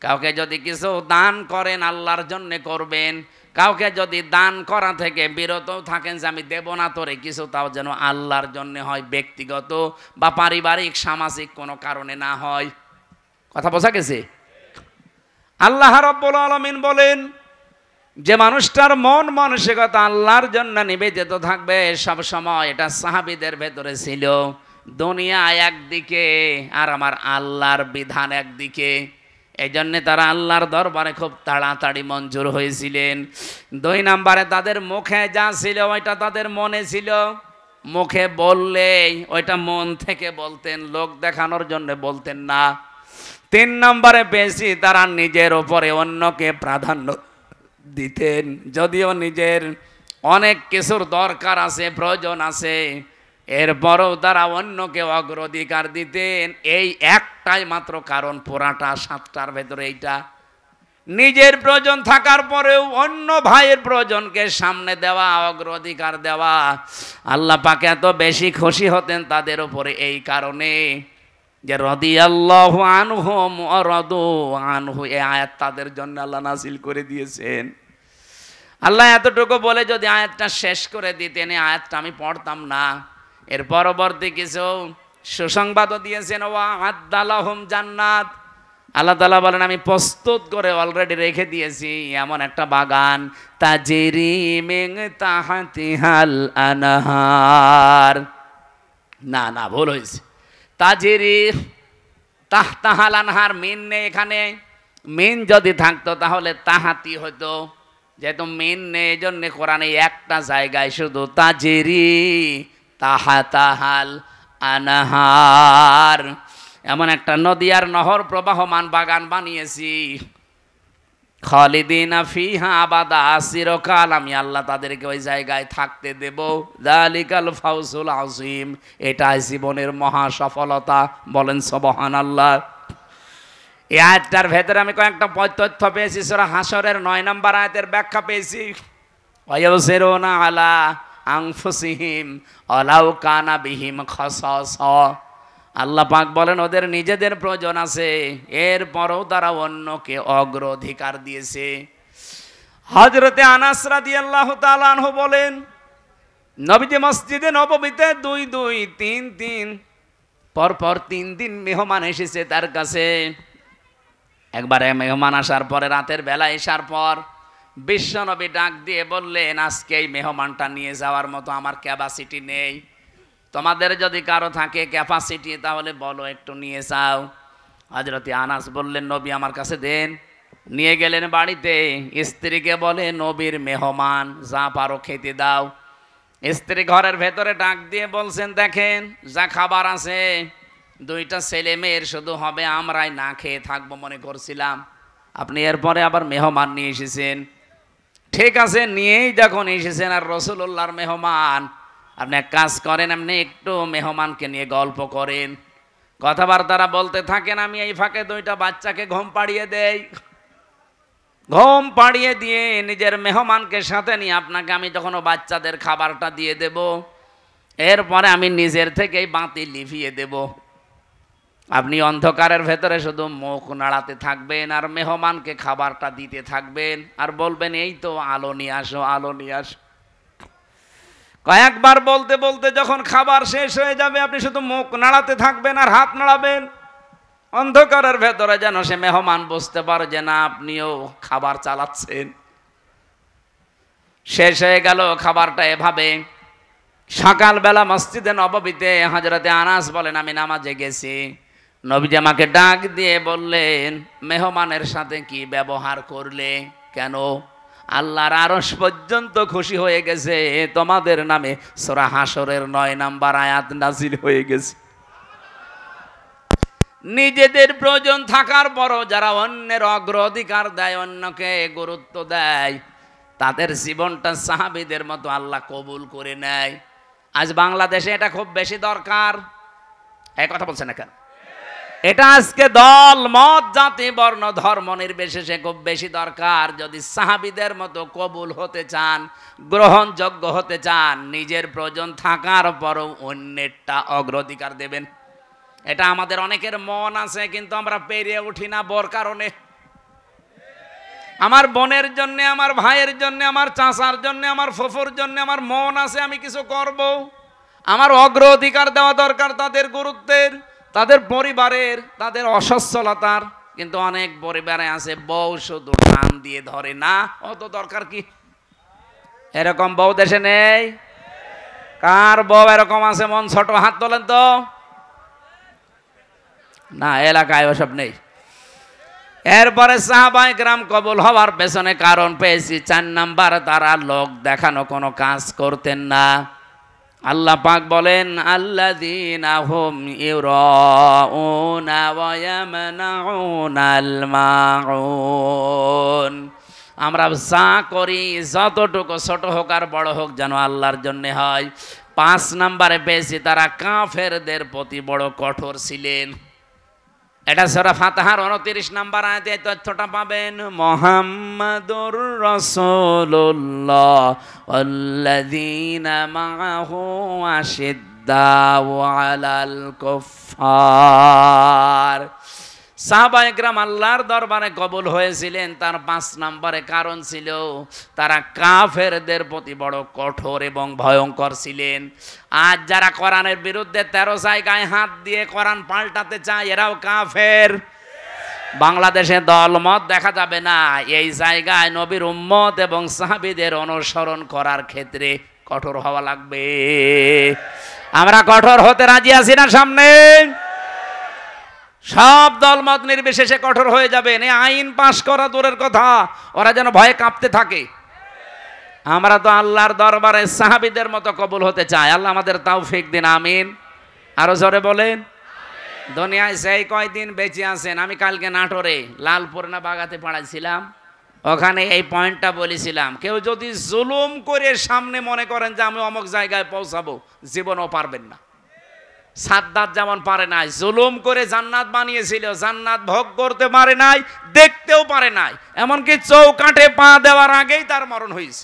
কাউকে যদি কিছু দান করেন আল্লাহর জন্য করবেন, কাউকে যদি দান করা থেকে বিরত থাকেন যে আমি দেব না তোরে কিছু, তাও যেন আল্লাহর জন্য হয়, ব্যক্তিগত বা পারিবারিক সামাজিক কোনো কারণে না হয়। কথা বোঝা গেছে? আল্লাহ রাব্বুল আলামিন বলেন যে মানুষটার মন মানসিকতা আল্লাহর জন্য নিবেদিত থাকবে সব সময়, এটা সাহাবীদের ভেতরে ছিল। দুনিয়া একদিকে আর আমার আল্লাহর বিধান একদিকে, এই জন্যে তারা আল্লাহর দরবারে খুব তাড়াতাড়ি মঞ্জুর হয়েছিলেন। 2 নম্বরে তাদের মুখে যা ছিল ওইটা তাদের মনে ছিল, মুখে বললেই ওইটা মন থেকে বলতেন, লোক দেখানোর জন্য বলতেন না। 3 নম্বরে বেশি তারা নিজের ওপরে অন্যকে প্রাধান্য দিতেন, যদিও নিজের অনেক কিছুর দরকার আছে, প্রয়োজন আছে, এরপরও তারা অন্যকে অগ্রাধিকার দিতেন। এই একটাই মাত্র কারণ, পুরাটা 7টার ভেতরে এইটা। নিজের প্রয়োজন থাকার পরেও অন্য ভাইয়ের প্রয়োজনকে সামনে দেওয়া, অগ্রাধিকার দেওয়া। আল্লাহ পাক এত বেশি খুশি হতেন তাদের উপরে এই কারণে যে রাদিয়াল্লাহু আনহুম ওয়া রাদু আনহু, এই আয়াত তাদের জন্য আল্লাহ নাযিল করে দিয়েছেন। আল্লাহ এতটুকু বলে যদি আয়াতটা শেষ করে দিতেন, এই আয়াতটা আমি পড়তাম না। এর পরবর্তী কিছু সুসংবাদও দিয়েছেন, ওয়া আদালাহুম জান্নাত। আল্লাহ তাআলা বলেন আমি প্রস্তুত করে অলরেডি রেখে দিয়েছি এমন একটা বাগান, তাজরি মিন তাহতিহাল আনহার। না না, ভুল হয়েছে, তাজরি তাহতাহাল আনহার, মিন নেই এখানে। মিন যদি থাকতো তাহলে তাহাতি হতো, যেহেতু মিন নেই এই জন্য কোরআনে একটা জায়গায় শুধু তাজরি তাহাতাহাল আনহার, এমন একটা নদী আর নহর প্রবাহমান বাগান বানিয়েছি। খালিদিনা ফিহা আবাদা, চিরকাল আমি আল্লাহ তাদেরকে ওই জায়গায় থাকতে দেব। যালিকাল ফাউজুল আযীম, এটাই জীবনের মহা সফলতা। বলেন সুবহানাল্লাহ। এই আয়াতটার ভেতরে আমি কয়েকটা তথ্য পেয়েছি। সূরা হাশরের 9 নম্বর আয়াতের ব্যাখ্যা পেয়েছি। ওয়ায়ুসিরুনা আলা আনফুসিহিম ওয়ালাউ কানা বিহিম খাসাসা। আল্লাহ পাক বলেন ওদের নিজেদের প্রয়োজন আছে, এরপরও তারা অন্যকে অগ্রাধিকার দিয়েছে। হযরতে আনাস রাদিয়াল্লাহু তাআলা আনহু বলেন, নবীজি মসজিদে নববীতে 2-2-3-3 পরপর 3 দিন মেহমান এসেছে তার কাছে। একবারে মেহমান আসার পরে রাতের বেলা আসার পর বিশ্বনবী ডাক দিয়ে বললেন, আজকে এই মেহমানটা নিয়ে যাওয়ার মতো আমার ক্যাপাসিটি নেই, তোমাদের যদি কারো থাকে ক্যাপাসিটি তাহলে বলো, একটু নিয়ে যাও। হযরতে আনাস বললেন, নবী আমার কাছে দেন। নিয়ে গেলেন বাড়িতে, স্ত্রীকে বলে নবীর মেহমান, যা পারো খেতে দাও। স্ত্রী ঘরের ভেতরে ডাক দিয়ে বলছেন, দেখেন যা খাবার আছে 2টা ছেলে মেয়ের শুধু হবে, আমরাই না খেয়ে থাকবো মনে করছিলাম, আপনি এরপরে আবার মেহমান নিয়ে এসেছেন। ঠিক আছে, নিয়েই যখন এসেছেন আর রাসূলুল্লাহর মেহমান, আপনি এক কাজ করেন, আপনি একটু মেহমানকে নিয়ে গল্প করেন, কথাবার্তারা বলতে থাকেন, আমি এই ফাঁকে 2টা বাচ্চাকে ঘুম পাড়িয়ে দেই। ঘুম পাড়িয়ে দিয়ে নিজের মেহমানকে সাথে নিয়ে আপনাকে আমি যখন বাচ্চাদের খাবারটা দিয়ে দেব, এরপরে আমি নিজের থেকেই বাতি লিভিয়ে দেব। আপনি অন্ধকারের ভেতরে শুধু মুখ নাড়াতে থাকবেন আর মেহমানকে খাবারটা দিতে থাকবেন আর বলবেন, এই তো আলো নিয়ে আসো, আলো নিয়ে আসো। কয়েকবার বলতে বলতে যখন খাবার শেষ হয়ে যাবে, আপনি শুধু মুখ নাড়াতে থাকবেন আর হাত নাড়াবেন, অন্ধকারের ভেতরে যেন সে মেহমান বুঝতে পারে যে না, আপনিও খাবার চালাচ্ছেন। শেষ হয়ে গেল খাবারটা এভাবে। সকালবেলা মসজিদে নববীতে হযরতে আনাস বলেন, আমি নামাজে গেছি, নবীজি আমাকে ডাক দিয়ে বললেন, মেহমানের সাথে কি ব্যবহার করলে, কেন? আল্লাহর আরশ পর্যন্ত খুশি হয়ে গেছে, তোমাদের নামে সূরা হাশরের 9 নম্বর আয়াত নাজিল হয়ে গেছে। নিজেদের প্রয়োজন থাকার পরও যারা অন্যের অগ্রাধিকার দেয়, অন্যকে গুরুত্ব দেয়, তাদের জীবনটা সাহাবীদের মতো আল্লাহ কবুল করে নেয়। আজ বাংলাদেশে এটা খুব বেশি দরকার। এই কথা বলছেন না কেন? এটা আজকে দল মত জাতি বর্ণ ধর্ম নির্বিশেষে খুব বেশি দরকার। যদি সাহাবীদের মতো কবুল হতে চান, গ্রহণযোগ্য হতে চান, নিজের প্রয়োজন থাকার পরও অন্যেরটা অগ্রাধিকার দেবেন। এটা আমাদের অনেকের মন আছে, কিন্তু আমরা পেরিয়ে উঠি না বড় কারণে। আমার বোনের জন্য, আমার ভাইয়ের জন্য, আমার চাচার জন্য, আমার ফুফুর জন্য আমার মন আছে, আমি কিছু করব, আমার অগ্রাধিকার দেওয়া দরকার তাদের গুরুত্বের, তাদের পরিবারের, তাদের অসচ্ছলতার। কিন্তু অনেক পরিবারে আছে বউ শুধু টান দিয়ে ধরে না, অত দরকার কি? এরকম বউ দেশে নেই? কার বউ এরকম আছে মন ছোট, হাত তোলেন তো। না, এলাকায় ওসব নেই। এরপরে সাহাবায়ে কেরাম কবুল হওয়ার পেছনে কারণ পেয়েছি 4 নাম্বার, তারা লোক দেখানো কোনো কাজ করতেন না। আল্লাহ পাক বলেন আল্লাযীনা হুম ইউরাউনা ওয়া ইয়ামনাউনাল মাউন। আমরা যা করি যতটুকু ছোট হোক আর বড় হোক যেন আল্লাহর জন্য হয়। 5 নাম্বারে পেয়েছি তারা কাফেরদের প্রতি বড় কঠোর ছিলেন। এটা সূরা ফাতিহার 29 নাম্বার আয়াতে এই তথ্যটা পাবেন। মুহাম্মাদুর রাসূলুল্লাহ ওয়াল্লাযীনা মাআহু আশিদ্দাউ আলাল কুফফার। সাহাবায়ে কেরাম আল্লাহর দরবারে কবুল হয়েছিলেন, তার 5 নম্বরে কারণ ছিল তারা কাফেরদের প্রতি বড় কঠোর এবং ভয়ঙ্কর ছিলেন। আজ যারা কোরআনের বিরুদ্ধে 13 জায়গায় হাত দিয়ে কোরআন পাল্টাতে চায়, এরাও কাফের। বাংলাদেশে দলমত দেখা যাবে না, এই জায়গায় নবীর উম্মত এবং সাহাবীদের অনুসরণ করার ক্ষেত্রে কঠোর হওয়া লাগবে। আমরা কঠোর হতে রাজি আছি না? সামনে সব দলমত নির্বিশেষে কঠোর হয়ে যাবেন। এই আইন পাশ করা দূরের কথা, ওরা যেন ভয়ে কাঁপতে থাকে। আমরা তো আল্লাহর দরবারে সাহাবীদের মতো কবুল হতে চাই। আল্লাহ আমাদের তৌফিক দিন, আমিন। আরো জোরে বলেন। দুনিয়ায় সেই কয়দিন বেঁচে আছেন, আমি কালকে নাটোরে লালপুর না বাগাতে পড়াইছিলাম, ওখানে এই পয়েন্টটা বলেছিলাম, কেউ যদি জুলুম করে সামনে মনে করেন যে আমি অমুক জায়গায় পৌঁছাবো, জীবনও পারবেন না। সাদ্দাত যেমন পারে নাই, জুলুম করে জান্নাত বানিয়েছিল, জান্নাত ভোগ করতে পারে নাই, দেখতেও পারে নাই, এমনকি চৌকাঠে পা দেওয়ার আগেই তার মরণ হয়েছে।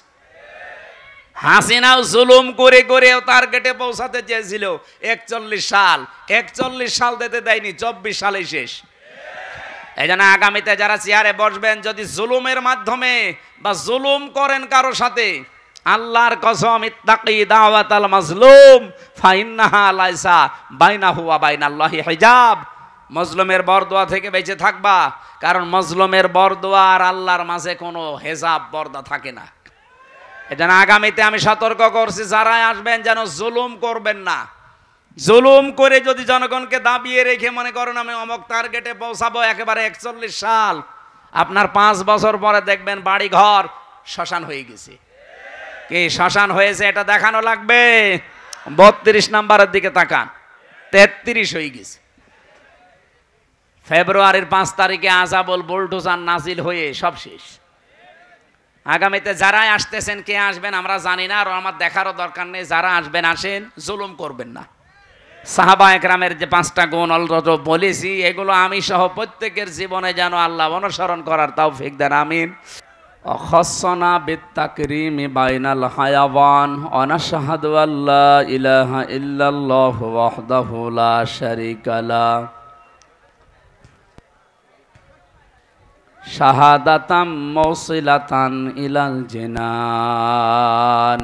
হাসিনাও জুলুম করে করেও তার গেটে পৌঁছাতে চেয়েছিল 41 সাল, 41 সাল দিতে দেয়নি, 24 সালে শেষ। এই জন্য আগামীতে যারা চেয়ারে বসবেন, যদি জুলুমের মাধ্যমে বা জুলুম করেন কারো সাথে, আল্লাহর কসম ইত্তাকি দাওয়াতাল মাজলুম ফাইন্নাহা লাইসা বাইনাহু ওয়া বাইনাল্লাহি হিজাব। মজলুমের বরদোয়া থেকে বেঁচে থাকবা, কারণ মজলুমের বরদোয়া আর আল্লাহর মাঝে কোনো হেজাব পর্দা থাকে না। এজন্য আগামীতে আমি সতর্ক করছি, যারা আসবেন যেন জুলুম করবেন না। জুলুম করে যদি জনগণকে দাবিয়ে রেখে মনে করেন আমি অমুক টার্গেটে পৌঁছাবো, একেবারে 41 সাল, আপনার 5 বছর পরে দেখবেন বাড়ি ঘর শ্মশান হয়ে গেছে। কি শ্মশান হয়েছে এটা দেখানো লাগবে? 32 নাম্বারের দিকে তাকান, 33 হয়ে গেছে। ফেব্রুয়ারির 5 তারিখে আযাবুল বুলডোজার নাজিল হয়ে সব শেষ। আগামীতে যারাই আসতেছেন, কে আসবেন আমরা জানি না, আর আমার দেখারও দরকার নেই। যারা আসবেন আসেন, জুলুম করবেন না। সাহাবায়ে কেরামের যে 5টা গুণ অলরেডি বলেছি, এগুলো আমি সহ প্রত্যেকের জীবনে যেন আল্লাহ অনুসরণ করার তৌফিক দেন, আমিন। অখসনা বিত্তাকরিমি বাইনাল হায়াওয়ান ওয়া নাশহাদু আল্লা ইলাহা ইল্লাল্লাহু ওয়াহদাহু লা শারীকা লা শাহাদাতাম মাওসিলাতান ইলাল জিনান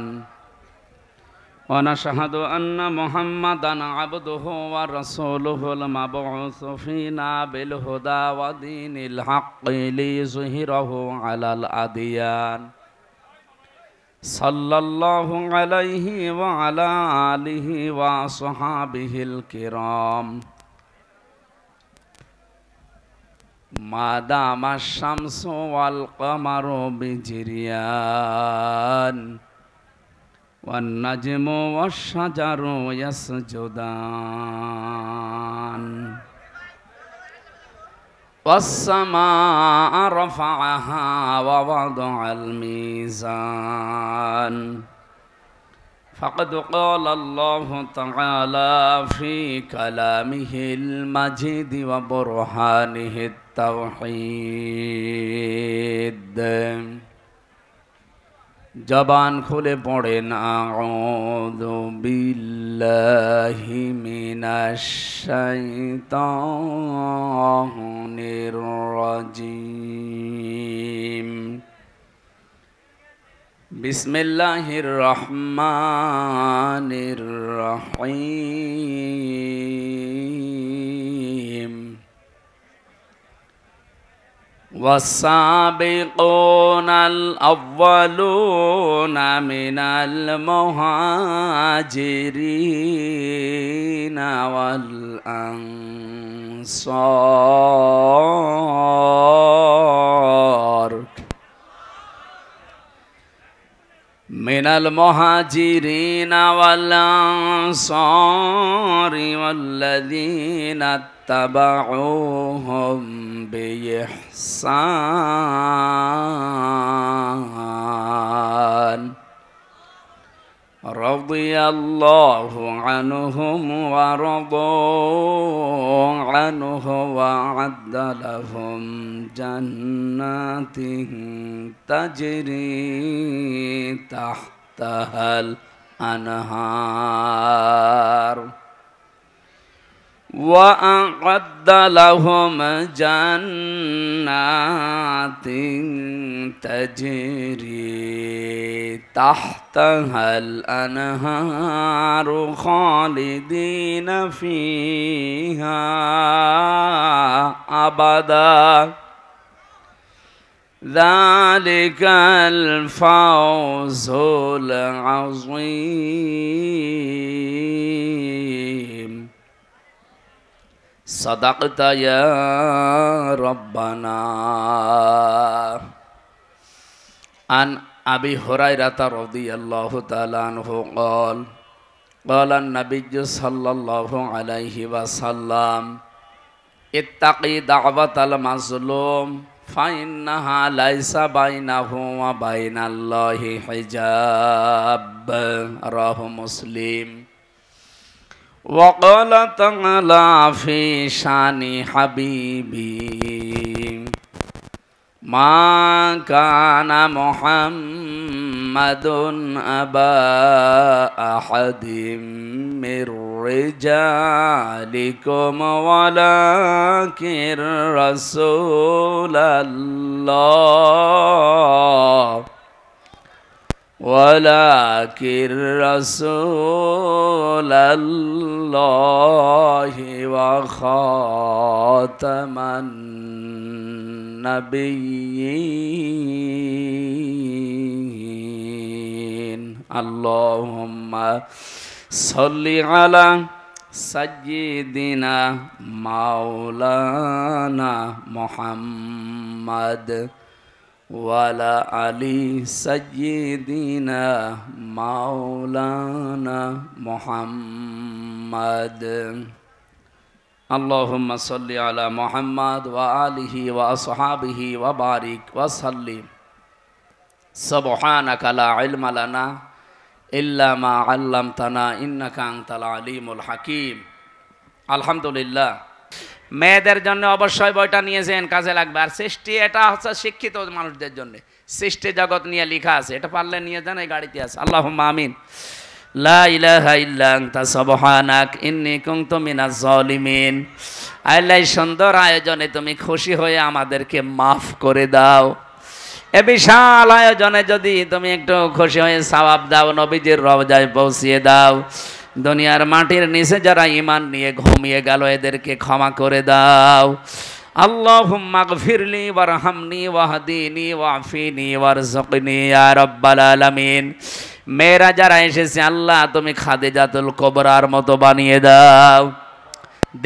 ওয়া নাশহাদু আন্না মুহাম্মাদান আবদুহু ওয়া রাসূলুহুল মাবউসু ফিনা বিল হুদা ওয়া দীনিল হাক্কি লিইয়ুযহিরাহু আলাল আদিয়ান সাল্লাল্লাহু আলাইহি ওয়া আলা আলিহি ওয়া আসহাবিহিল কিরাম মাদামা শামসু ওয়াল কামারু বিজিরিয়ান ওয়ান নাজমু ওয়াশ শাজারু ইয়াসজুদান ওয়াস সামাআ রাফাআহা ওয়া ওয়াদাআল মিজান فقد قال الله تعالى في كلامه المجيد وبرهانه التوحيد জবান খুলে পড়েন আউযু বিল্লাহি মিনাশ শাইতানির রাজিম বিসমিল্লাহির রহমানির রহিম والسابقون الأولون من المهاجرين والأنصار من المهاجرين والأنصار والذين اتبعوهم بإحسان رضي الله عنهم ورضوا عنه وأعد لهم جنات تجري تحتها الأنهار وأعد لهم جنات تجري تحتها الأنهار خالدين فيها أبدا ذلك الفوز العظيم صدقت يا ربنا. عن أبي هريرة رضي الله تعالى عنه قال قال النبي صلى الله عليه وسلم اتقي دعوة المظلوم فإنها ليس بينه وبين الله حجاب رواه مسلم. وقال تعالى في شان حبيبي ما كان محمد أبا أحد من رجالكم ولكن رسول الله ولكن رسول الله وخاتم النبيين. اللهم صل على سيدنا مولانا محمد وعلى آل سيدنا مولانا محمد. اللهم صل على محمد وآله وأصحابه وبارك وسلم. سبحانك لا علم لنا إلا ما علمتنا إنك أنت العليم الحكيم. আলহামদুলিল্লাহ। মেয়েদের জন্য অবশ্যই বইটা নিয়েছেন, কাজে লাগবে। আর সৃষ্টি এটা হচ্ছে শিক্ষিত মানুষদের জন্য, সৃষ্টি জগৎ নিয়ে লেখা আছে, এটা পারলে নিয়ে যান, এই গাড়িতে আছে। আল্লাহুম্মা আমিন। লা ইলাহা ইল্লা আনতা সুবহানাক ইন্নী কুনতু মিনাজ জালিমিন। আল্লাহ সুন্দর আয়োজনে তুমি খুশি হয়ে আমাদেরকে মাফ করে দাও। এ বিশাল আয়োজনে যদি তুমি একটু খুশি হয়ে সওয়াব দাও, নবীজির রওজায় পৌঁছিয়ে দাও। দুনিয়ার মাটির নিচে যারা ঈমান নিয়ে ঘুমিয়ে গেল এদেরকে ক্ষমা করে দাও। আল্লাহুম্মা গফিরলি ওয়ারহামনি ওয়াহদিনি ওয়াফিনি ওয়ারযুকনি ইয়া রাব্বাল আলামিন। মেয়েরা যারা এসেছে আল্লাহ তুমি খাদিজাতুল কুবরার মতো বানিয়ে দাও।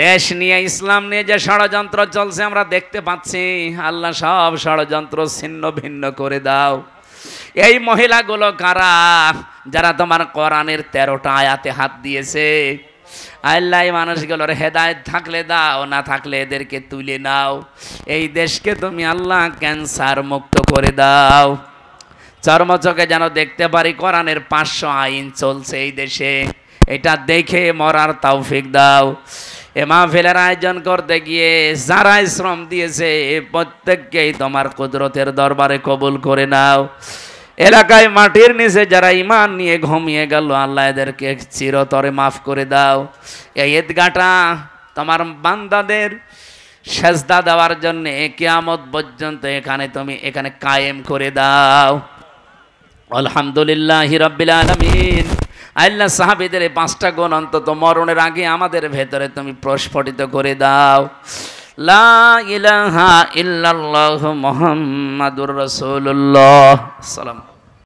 দেশ নিয়ে ইসলাম নিয়ে যে ষড়যন্ত্র চলছে আমরা দেখতে পাচ্ছি, আল্লাহ সব ষড়যন্ত্র ছিন্ন ভিন্ন করে দাও। এই মহিলাগুলো কারা? যারা তোমার কোরআনের 13টা আয়াতে হাত দিয়েছে। আল্লাহ মানুষগুলোর হেদায়েত থাকলে দাও, না থাকলে এদেরকে তুলে নাও। এই দেশকে তুমি আল্লাহ ক্যান্সার মুক্ত করে দাও। চর্মচোখে যেন দেখতে পারি কোরআনের 500 আইন চলছে এই দেশে, এটা দেখে মরার তৌফিক দাও। এ মাহফিলের আয়োজন করতে গিয়ে যারা শ্রম দিয়েছে প্রত্যেককেই তোমার কুদরতের দরবারে কবুল করে নাও। এলাকায় মাটির নিচে যারা ঈমান নিয়ে ঘুমিয়ে গেল আল্লাহ এদেরকে চিরতরে মাফ করে দাও। এই ঈদগাহটা তোমার বান্দাদের সেজদা দেওয়ার জন্য কিয়ামত পর্যন্ত এখানে কায়েম করে দাও। আলহামদুলিল্লাহি রাব্বিল আলামিন। আল্লাহ সাহাবীদের এই 5টা গুণ অন্তত মরণের আগে আমাদের ভেতরে তুমি প্রস্ফুটিত করে দাও। লা ইলাহা ইল্লাল্লাহু মুহাম্মাদুর রাসূলুল্লাহ। সালাম।